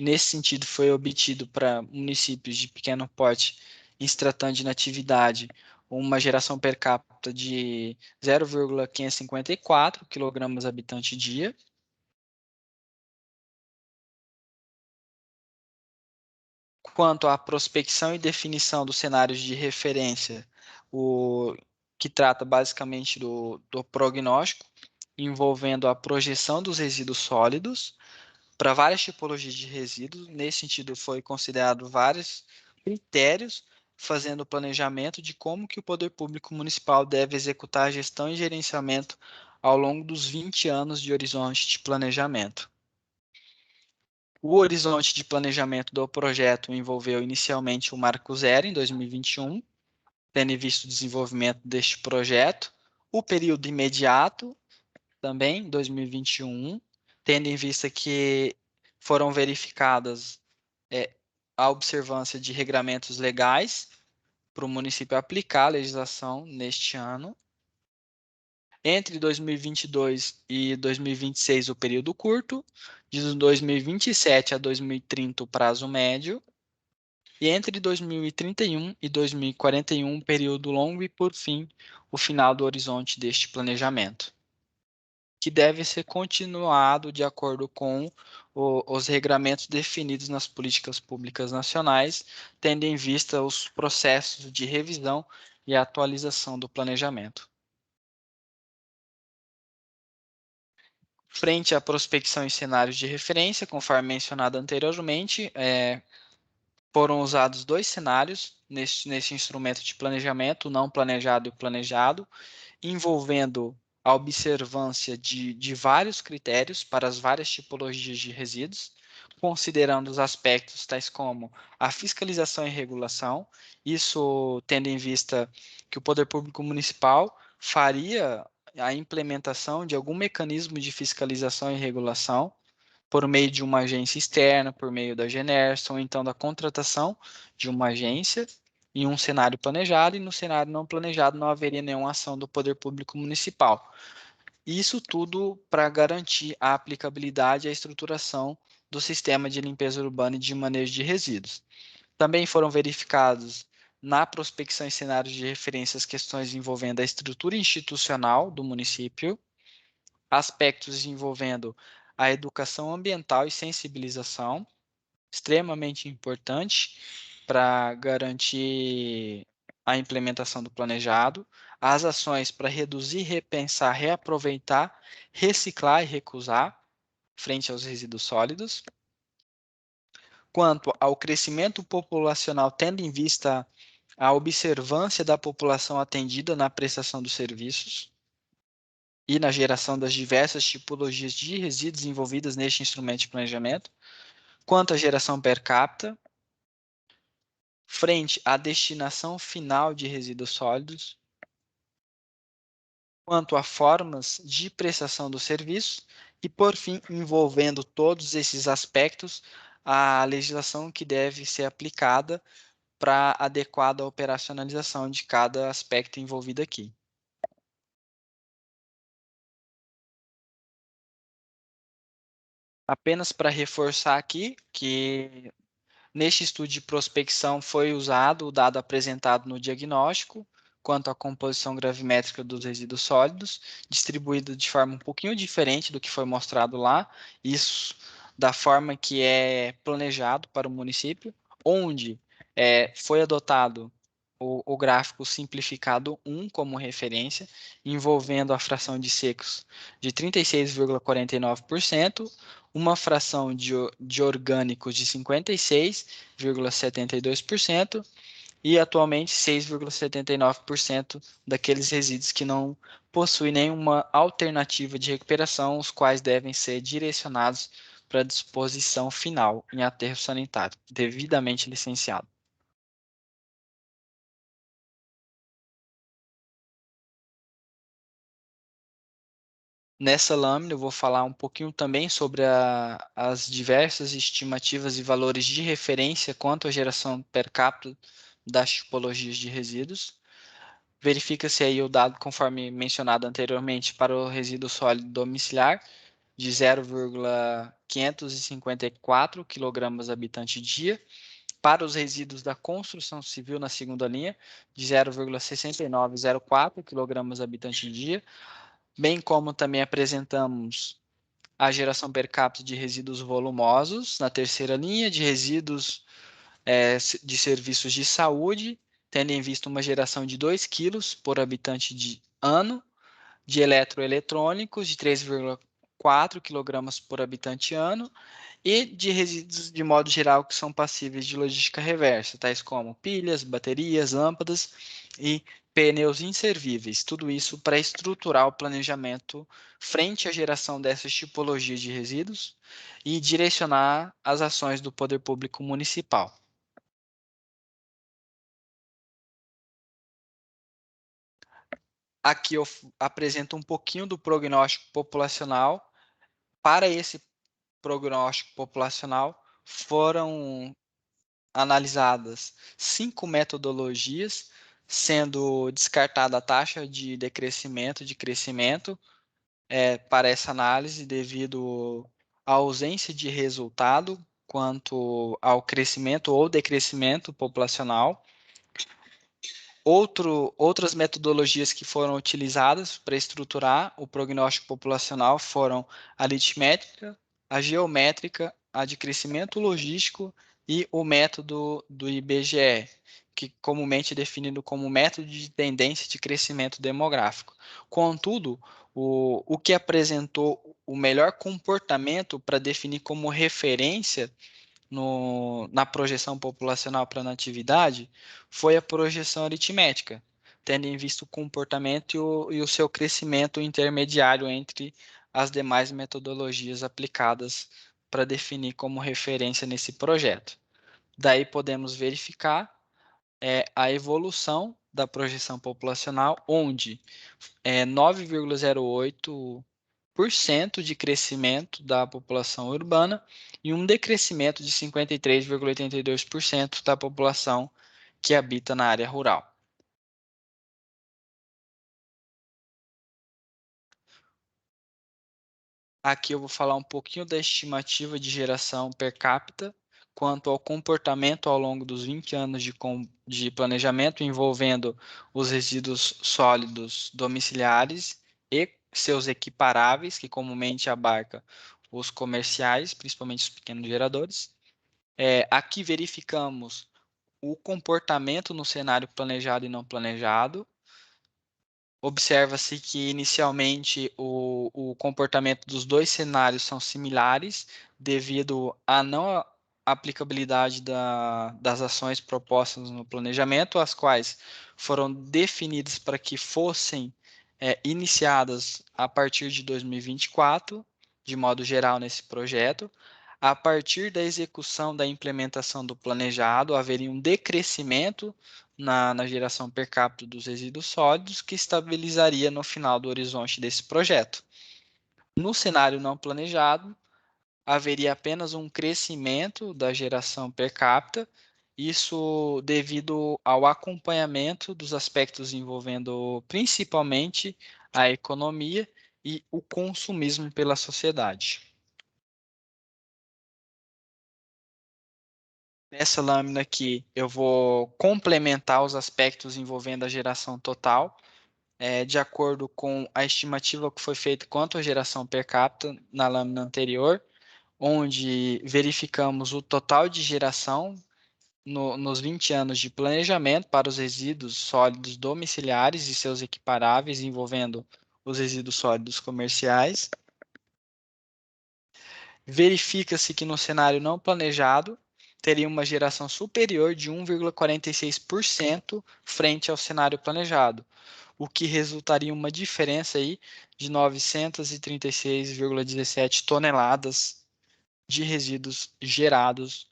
Nesse sentido, foi obtido para municípios de pequeno porte em se tratando de natividade uma geração per capita de 0,554 kg habitante dia. Quanto à prospecção e definição dos cenários de referência, o que trata basicamente do prognóstico, envolvendo a projeção dos resíduos sólidos para várias tipologias de resíduos. Nesse sentido, foi considerado vários critérios, fazendo o planejamento de como que o poder público municipal deve executar a gestão e gerenciamento ao longo dos 20 anos de horizonte de planejamento. O horizonte de planejamento do projeto envolveu inicialmente o Marco Zero, em 2021, tendo em vista o desenvolvimento deste projeto, o período imediato, também, 2021, tendo em vista que foram verificadas a observância de regramentos legais para o município aplicar a legislação neste ano. Entre 2022 e 2026, o período curto, de 2027 a 2030, o prazo médio, e entre 2031 e 2041, um período longo e, por fim, o final do horizonte deste planejamento, que deve ser continuado de acordo com os regramentos definidos nas políticas públicas nacionais, tendo em vista os processos de revisão e atualização do planejamento. Frente à prospecção em cenários de referência, conforme mencionado anteriormente, foram usados dois cenários nesse instrumento de planejamento, o não planejado e o planejado, envolvendo a observância de vários critérios para as várias tipologias de resíduos, considerando os aspectos tais como a fiscalização e regulação, isso tendo em vista que o poder público municipal faria a implementação de algum mecanismo de fiscalização e regulação por meio de uma agência externa, por meio da Generson, ou então da contratação de uma agência em um cenário planejado, e no cenário não planejado não haveria nenhuma ação do poder público municipal. Isso tudo para garantir a aplicabilidade e a estruturação do sistema de limpeza urbana e de manejo de resíduos. Também foram verificados na prospecção em cenários de referência as questões envolvendo a estrutura institucional do município, aspectos envolvendo a educação ambiental e sensibilização, extremamente importante para garantir a implementação do planejado, as ações para reduzir, repensar, reaproveitar, reciclar e recusar frente aos resíduos sólidos. Quanto ao crescimento populacional, tendo em vista a observância da população atendida na prestação dos serviços e na geração das diversas tipologias de resíduos envolvidas neste instrumento de planejamento, quanto à geração per capita, frente à destinação final de resíduos sólidos, quanto a formas de prestação do serviço e, por fim, envolvendo todos esses aspectos, a legislação que deve ser aplicada para adequada operacionalização de cada aspecto envolvido aqui. Apenas para reforçar aqui que neste estudo de prospecção foi usado o dado apresentado no diagnóstico quanto à composição gravimétrica dos resíduos sólidos, distribuído de forma um pouquinho diferente do que foi mostrado lá, isso da forma que é planejado para o município, onde foi adotado o gráfico simplificado 1 como referência, envolvendo a fração de secos de 36,49%, uma fração de orgânicos de 56,72% e atualmente 6,79% daqueles resíduos que não possuem nenhuma alternativa de recuperação, os quais devem ser direcionados para a disposição final em aterro sanitário, devidamente licenciado. Nessa lâmina eu vou falar um pouquinho também sobre as diversas estimativas e valores de referência quanto à geração per capita das tipologias de resíduos. Verifica-se aí o dado conforme mencionado anteriormente para o resíduo sólido domiciliar, de 0,554 kg habitante dia, para os resíduos da construção civil na segunda linha, de 0,6904 kg habitante dia, bem como também apresentamos a geração per capita de resíduos volumosos na terceira linha, de resíduos de serviços de saúde, tendo em vista uma geração de 2 quilos por habitante de ano, de eletroeletrônicos de 3,4 kg por habitante ano, e de resíduos de modo geral que são passíveis de logística reversa, tais como pilhas, baterias, lâmpadas e pneus inservíveis. Tudo isso para estruturar o planejamento frente à geração dessas tipologias de resíduos e direcionar as ações do poder público municipal. Aqui eu apresento um pouquinho do prognóstico populacional. Para esse prognóstico populacional, foram analisadas 5 metodologias, sendo descartada a taxa de decrescimento, de crescimento, para essa análise, devido à ausência de resultado quanto ao crescimento ou decrescimento populacional. Outras metodologias que foram utilizadas para estruturar o prognóstico populacional foram a aritmética, a geométrica, a de crescimento logístico e o método do IBGE, que comumente é definido como método de tendência de crescimento demográfico. Contudo, o que apresentou o melhor comportamento para definir como referência na projeção populacional para a natividade foi a projeção aritmética, tendo em vista o comportamento e o seu crescimento intermediário entre as demais metodologias aplicadas para definir como referência nesse projeto. Daí podemos verificar a evolução da projeção populacional, onde 9,08% de crescimento da população urbana e um decrescimento de 53,82% da população que habita na área rural. Aqui eu vou falar um pouquinho da estimativa de geração per capita quanto ao comportamento ao longo dos 20 anos de planejamento envolvendo os resíduos sólidos domiciliares e seus equiparáveis, que comumente abarca os comerciais, principalmente os pequenos geradores. Aqui verificamos o comportamento no cenário planejado e não planejado. Observa-se que inicialmente o comportamento dos dois cenários são similares devido à não aplicabilidade das ações propostas no planejamento, as quais foram definidas para que fossem iniciadas a partir de 2024, de modo geral nesse projeto. A partir da execução da implementação do planejado, haveria um decrescimento na geração per capita dos resíduos sólidos, que estabilizaria no final do horizonte desse projeto. No cenário não planejado, haveria apenas um crescimento da geração per capita, isso devido ao acompanhamento dos aspectos envolvendo principalmente a economia e o consumismo pela sociedade. Nessa lâmina aqui, eu vou complementar os aspectos envolvendo a geração total, de acordo com a estimativa que foi feita quanto à geração per capita na lâmina anterior, onde verificamos o total de geração nos 20 anos de planejamento para os resíduos sólidos domiciliares e seus equiparáveis, envolvendo os resíduos sólidos comerciais. Verifica-se que no cenário não planejado, teria uma geração superior de 1,46% frente ao cenário planejado, o que resultaria em uma diferença aí de 936,17 toneladas de resíduos gerados,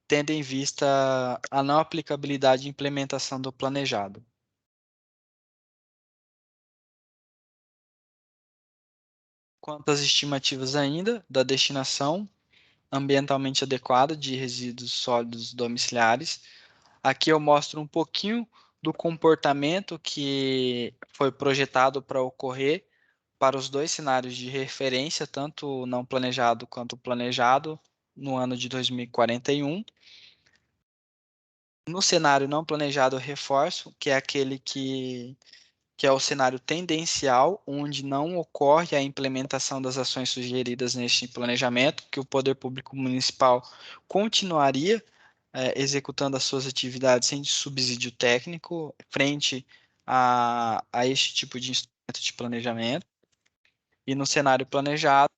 tendo em vista a não aplicabilidade e implementação do planejado. Quanto às estimativas ainda da destinação ambientalmente adequada de resíduos sólidos domiciliares, aqui eu mostro um pouquinho do comportamento que foi projetado para ocorrer para os dois cenários de referência, tanto o não planejado quanto o planejado, no ano de 2041. No cenário não planejado, eu reforço, que é aquele que é o cenário tendencial, onde não ocorre a implementação das ações sugeridas neste planejamento, que o poder público municipal continuaria executando as suas atividades sem subsídio técnico frente a este tipo de instrumento de planejamento. E no cenário planejado,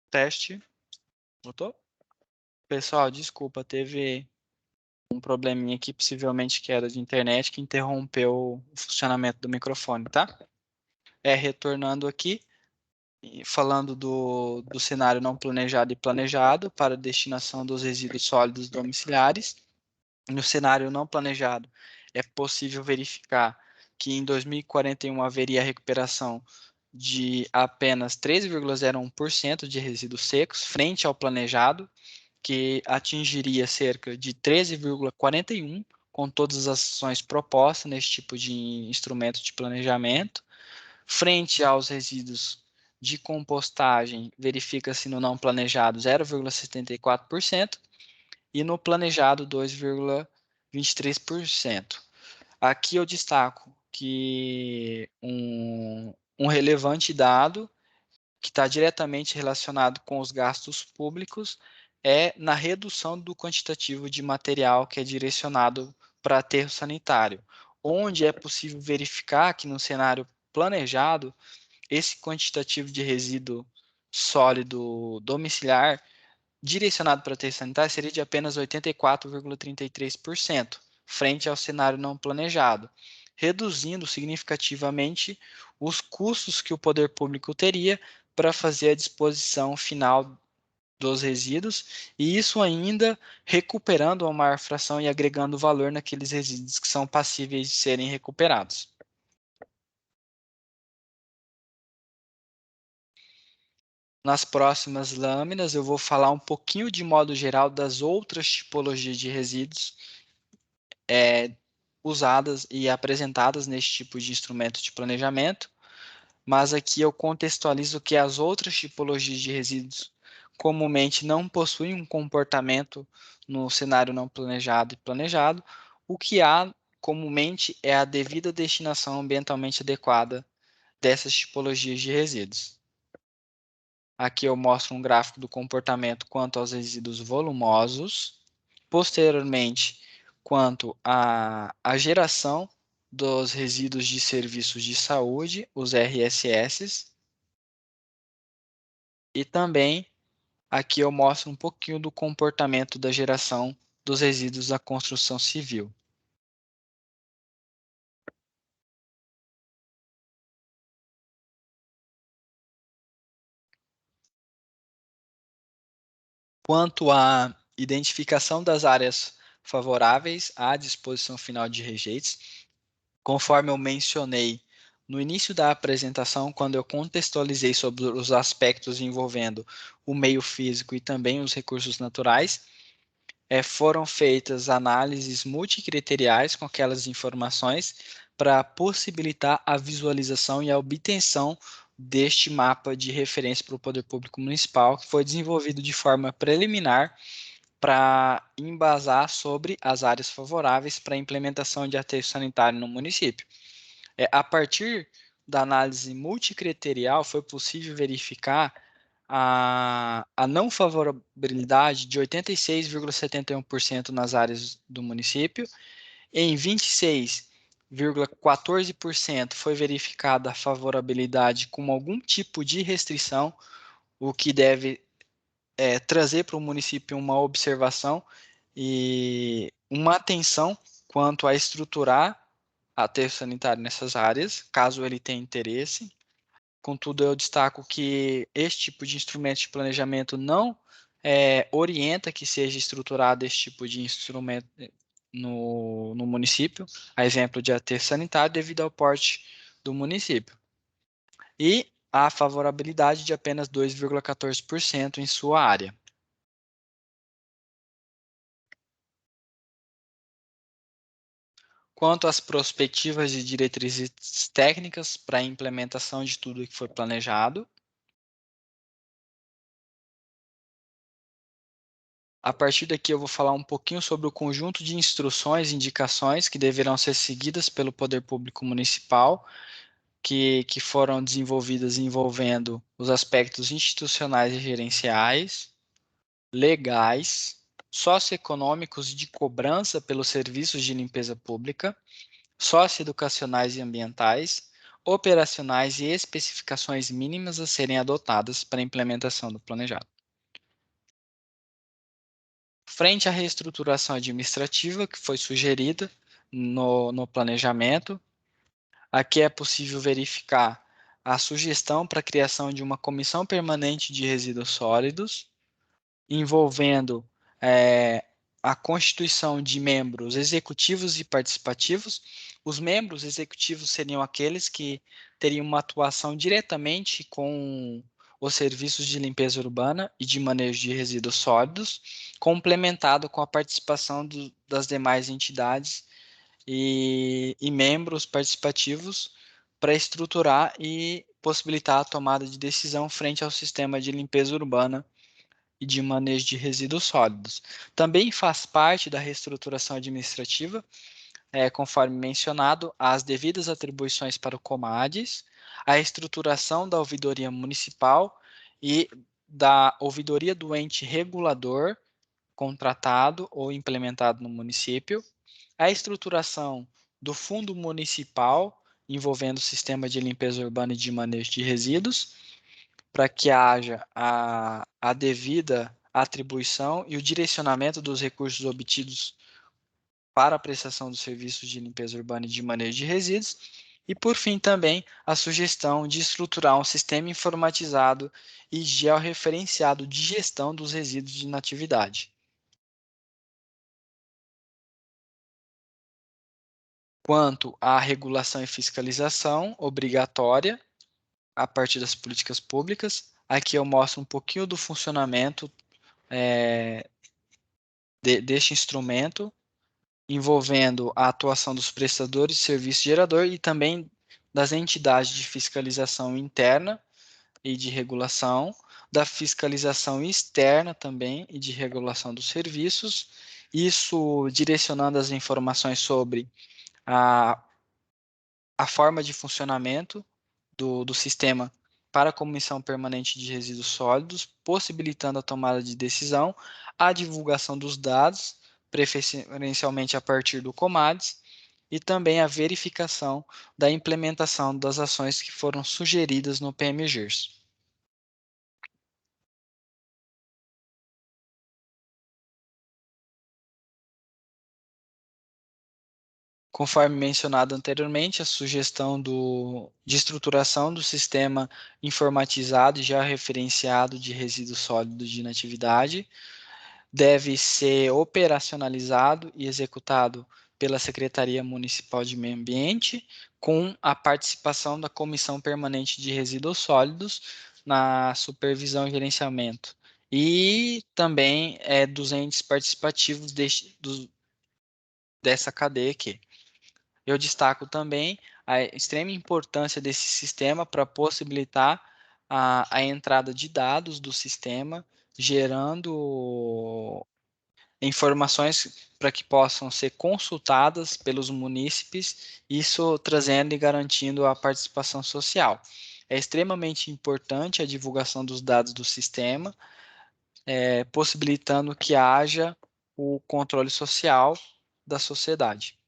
teste. Voltou? Pessoal, desculpa, teve um probleminha aqui, possivelmente que era de internet, que interrompeu o funcionamento do microfone, tá? Retornando aqui, falando do cenário não planejado e planejado para a destinação dos resíduos sólidos domiciliares. No cenário não planejado, é possível verificar que em 2041 haveria recuperação de apenas 3,01% de resíduos secos, frente ao planejado, que atingiria cerca de 13,41% com todas as ações propostas nesse tipo de instrumento de planejamento. Frente aos resíduos de compostagem, verifica-se no não planejado 0,74% e no planejado 2,23%. Aqui eu destaco que um relevante dado que está diretamente relacionado com os gastos públicos é na redução do quantitativo de material que é direcionado para aterro sanitário, onde é possível verificar que no cenário planejado, esse quantitativo de resíduo sólido domiciliar direcionado para aterro sanitário seria de apenas 84,33%, frente ao cenário não planejado, reduzindo significativamente os custos que o poder público teria para fazer a disposição final dos resíduos, e isso ainda recuperando uma maior fração e agregando valor naqueles resíduos que são passíveis de serem recuperados. Nas próximas lâminas, eu vou falar um pouquinho de modo geral das outras tipologias de resíduos usadas e apresentadas neste tipo de instrumento de planejamento, mas aqui eu contextualizo que as outras tipologias de resíduos comumente não possuem um comportamento no cenário não planejado e planejado. O que há comumente é a devida destinação ambientalmente adequada dessas tipologias de resíduos. Aqui eu mostro um gráfico do comportamento quanto aos resíduos volumosos. Posteriormente, quanto à geração dos resíduos de serviços de saúde, os RSS. E também aqui eu mostro um pouquinho do comportamento da geração dos resíduos da construção civil. Quanto à identificação das áreas favoráveis à disposição final de rejeitos, conforme eu mencionei no início da apresentação, quando eu contextualizei sobre os aspectos envolvendo o meio físico e também os recursos naturais, foram feitas análises multicriteriais com aquelas informações para possibilitar a visualização e a obtenção deste mapa de referência para o Poder Público Municipal, que foi desenvolvido de forma preliminar para embasar sobre as áreas favoráveis para a implementação de aterro sanitário no município. A partir da análise multicriterial, foi possível verificar a não favorabilidade de 86,71% nas áreas do município, em 26 0,14% foi verificada a favorabilidade com algum tipo de restrição, o que deve trazer para o município uma observação e uma atenção quanto a estruturar aterro sanitário nessas áreas, caso ele tenha interesse. Contudo, eu destaco que este tipo de instrumento de planejamento não orienta que seja estruturado esse tipo de instrumento no município, a exemplo de aterro sanitário, devido ao porte do município. E a favorabilidade de apenas 2,14% em sua área. Quanto às perspectivas e diretrizes técnicas para a implementação de tudo que foi planejado, a partir daqui eu vou falar um pouquinho sobre o conjunto de instruções e indicações que deverão ser seguidas pelo Poder Público Municipal, que foram desenvolvidas envolvendo os aspectos institucionais e gerenciais, legais, socioeconômicos e de cobrança pelos serviços de limpeza pública, socioeducacionais e ambientais, operacionais e especificações mínimas a serem adotadas para a implementação do planejado. Frente à reestruturação administrativa que foi sugerida no planejamento, aqui é possível verificar a sugestão para a criação de uma comissão permanente de resíduos sólidos, envolvendo a constituição de membros executivos e participativos. Os membros executivos seriam aqueles que teriam uma atuação diretamente com os serviços de limpeza urbana e de manejo de resíduos sólidos, complementado com a participação das demais entidades e membros participativos para estruturar e possibilitar a tomada de decisão frente ao sistema de limpeza urbana e de manejo de resíduos sólidos. Também faz parte da reestruturação administrativa, conforme mencionado, as devidas atribuições para o Comades, a estruturação da ouvidoria municipal e da ouvidoria do ente regulador contratado ou implementado no município, a estruturação do fundo municipal envolvendo o sistema de limpeza urbana e de manejo de resíduos, para que haja a devida atribuição e o direcionamento dos recursos obtidos para a prestação dos serviços de limpeza urbana e de manejo de resíduos, e, por fim, também a sugestão de estruturar um sistema informatizado e georreferenciado de gestão dos resíduos de inatividade. Quanto à regulação e fiscalização obrigatória, a partir das políticas públicas, aqui eu mostro um pouquinho do funcionamento deste instrumento, envolvendo a atuação dos prestadores de serviço gerador e também das entidades de fiscalização interna e de regulação, da fiscalização externa também e de regulação dos serviços, isso direcionando as informações sobre a forma de funcionamento do sistema para a Comissão Permanente de Resíduos Sólidos, possibilitando a tomada de decisão, a divulgação dos dados, preferencialmente a partir do Comades, e também a verificação da implementação das ações que foram sugeridas no PMGIRS. Conforme mencionado anteriormente, a sugestão de estruturação do sistema informatizado e já referenciado de resíduos sólidos de inatividade deve ser operacionalizado e executado pela Secretaria Municipal de Meio Ambiente, com a participação da Comissão Permanente de Resíduos Sólidos na supervisão e gerenciamento, e também dos entes participativos dessa cadeia aqui. Eu destaco também a extrema importância desse sistema para possibilitar a entrada de dados do sistema, gerando informações para que possam ser consultadas pelos munícipes, isso trazendo e garantindo a participação social. É extremamente importante a divulgação dos dados do sistema, possibilitando que haja o controle social da sociedade.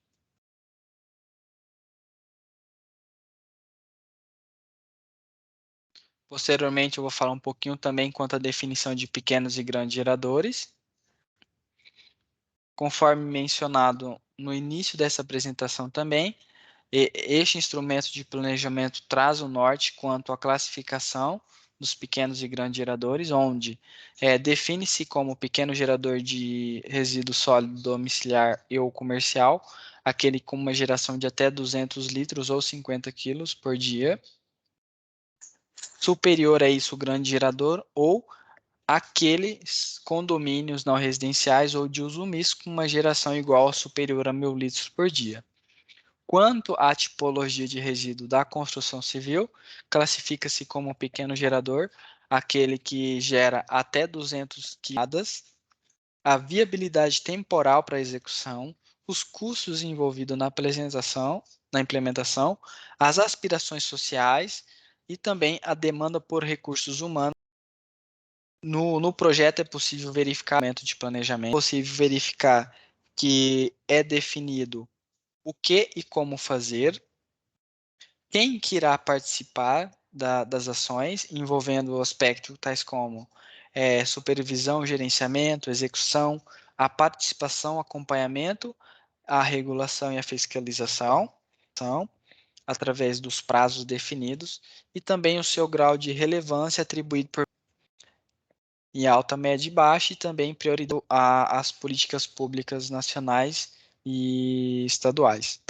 Posteriormente, eu vou falar um pouquinho também quanto à definição de pequenos e grandes geradores. Conforme mencionado no início dessa apresentação também, este instrumento de planejamento traz o norte quanto à classificação dos pequenos e grandes geradores, onde define-se como pequeno gerador de resíduo sólido domiciliar e ou comercial, aquele com uma geração de até 200 litros ou 50 quilos por dia. Superior a isso, o grande gerador, ou aqueles condomínios não residenciais ou de uso misto com uma geração igual ou superior a 1.000 litros por dia. Quanto à tipologia de resíduo da construção civil, classifica-se como pequeno gerador aquele que gera até 200 quilos, a viabilidade temporal para a execução, os custos envolvidos na implementação, as aspirações sociais e também a demanda por recursos humanos. No projeto é possível verificar o de planejamento, é possível verificar que é definido o que e como fazer, quem que irá participar das ações, envolvendo aspectos tais como supervisão, gerenciamento, execução, a participação, acompanhamento, a regulação e a fiscalização, através dos prazos definidos, e também o seu grau de relevância atribuído por em alta, média e baixa, e também prioridade às políticas públicas nacionais e estaduais.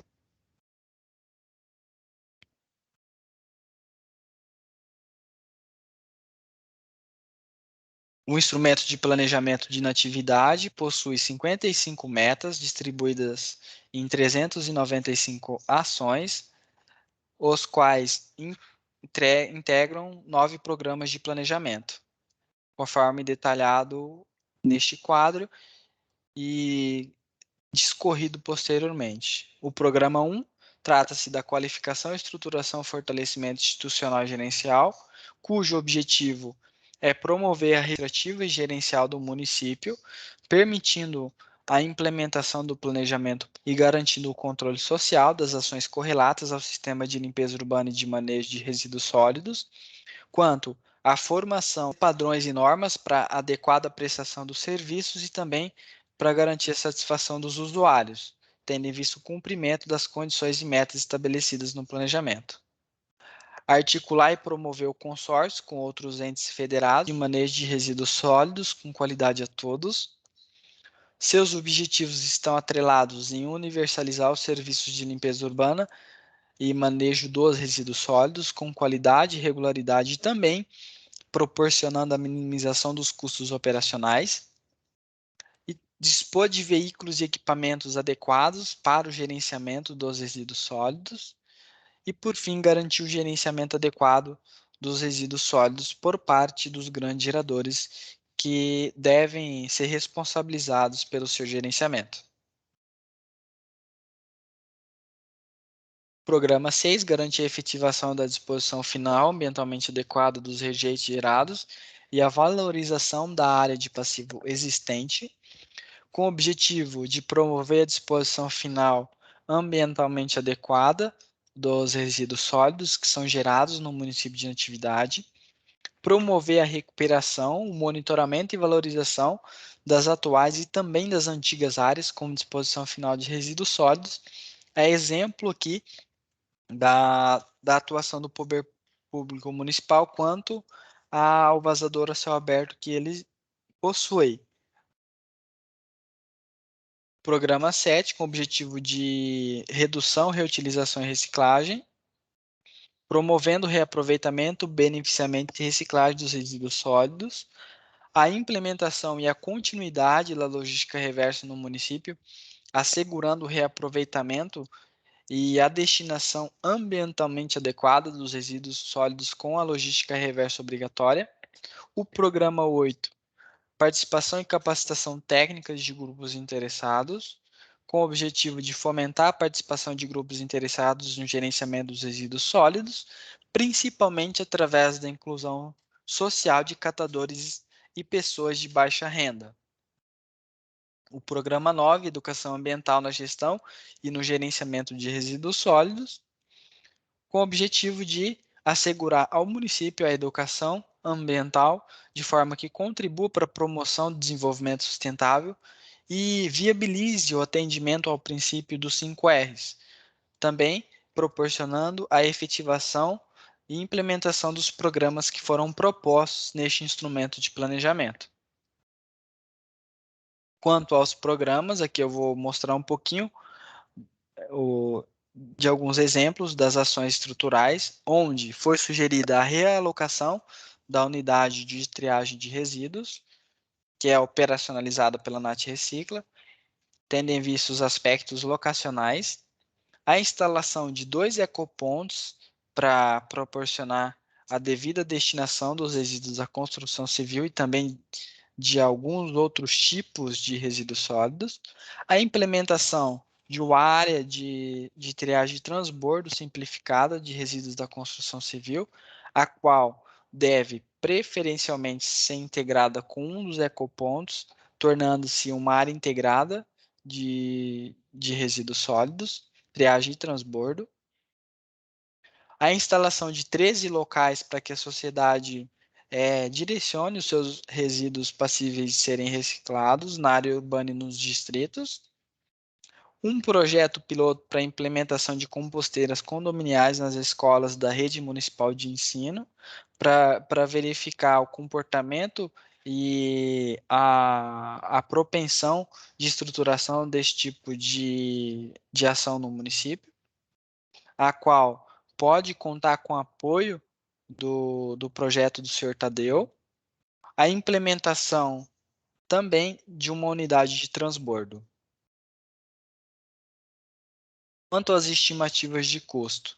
O instrumento de planejamento de inatividade possui 55 metas distribuídas em 395 ações, os quais integram 9 programas de planejamento, conforme detalhado neste quadro e discorrido posteriormente. O programa 1 trata-se da qualificação, estruturação e fortalecimento institucional e gerencial, cujo objetivo é promover a administrativa e gerencial do município, permitindo a implementação do planejamento e garantindo o controle social das ações correlatas ao sistema de limpeza urbana e de manejo de resíduos sólidos, quanto à formação de padrões e normas para adequada prestação dos serviços e também para garantir a satisfação dos usuários, tendo em vista o cumprimento das condições e metas estabelecidas no planejamento. Articular e promover o consórcio com outros entes federados de manejo de resíduos sólidos com qualidade a todos. Seus objetivos estão atrelados em universalizar os serviços de limpeza urbana e manejo dos resíduos sólidos com qualidade e regularidade e também proporcionando a minimização dos custos operacionais. E dispor de veículos e equipamentos adequados para o gerenciamento dos resíduos sólidos. E, por fim, garantir o gerenciamento adequado dos resíduos sólidos por parte dos grandes geradores que devem ser responsabilizados pelo seu gerenciamento. Programa 6 garante a efetivação da disposição final ambientalmente adequada dos rejeitos gerados e a valorização da área de passivo existente, com o objetivo de promover a disposição final ambientalmente adequada dos resíduos sólidos que são gerados no município de atividade, promover a recuperação, o monitoramento e valorização das atuais e também das antigas áreas com disposição final de resíduos sólidos. É exemplo aqui da atuação do poder público municipal quanto ao vazador a céu aberto que ele possui. Programa 7, com o objetivo de redução, reutilização e reciclagem, promovendo o reaproveitamento, beneficiamento e reciclagem dos resíduos sólidos, a implementação e a continuidade da logística reversa no município, assegurando o reaproveitamento e a destinação ambientalmente adequada dos resíduos sólidos com a logística reversa obrigatória. O programa 8, participação e capacitação técnicas de grupos interessados, com o objetivo de fomentar a participação de grupos interessados no gerenciamento dos resíduos sólidos, principalmente através da inclusão social de catadores e pessoas de baixa renda. O programa 9, Educação Ambiental na Gestão e no Gerenciamento de Resíduos Sólidos, com o objetivo de assegurar ao município a educação ambiental de forma que contribua para a promoção do desenvolvimento sustentável e viabilize o atendimento ao princípio dos 5 R's, também proporcionando a efetivação e implementação dos programas que foram propostos neste instrumento de planejamento. Quanto aos programas, aqui eu vou mostrar um pouquinho de alguns exemplos das ações estruturais, onde foi sugerida a realocação da unidade de triagem de resíduos, que é operacionalizada pela Nath Recicla, tendo em vista os aspectos locacionais, a instalação de 2 ecopontos para proporcionar a devida destinação dos resíduos da construção civil e também de alguns outros tipos de resíduos sólidos, a implementação de uma área de triagem de transbordo simplificada de resíduos da construção civil, a qual deve preferencialmente ser integrada com um dos ecopontos, tornando-se uma área integrada de resíduos sólidos, triagem e transbordo. A instalação de 13 locais para que a sociedade direcione os seus resíduos passíveis de serem reciclados na área urbana e nos distritos. Um projeto piloto para a implementação de composteiras condominiais nas escolas da rede municipal de ensino, para verificar o comportamento e a propensão de estruturação desse tipo de ação no município, a qual pode contar com apoio do projeto do Sr. Tadeu, a implementação também de uma unidade de transbordo. Quanto às estimativas de custo,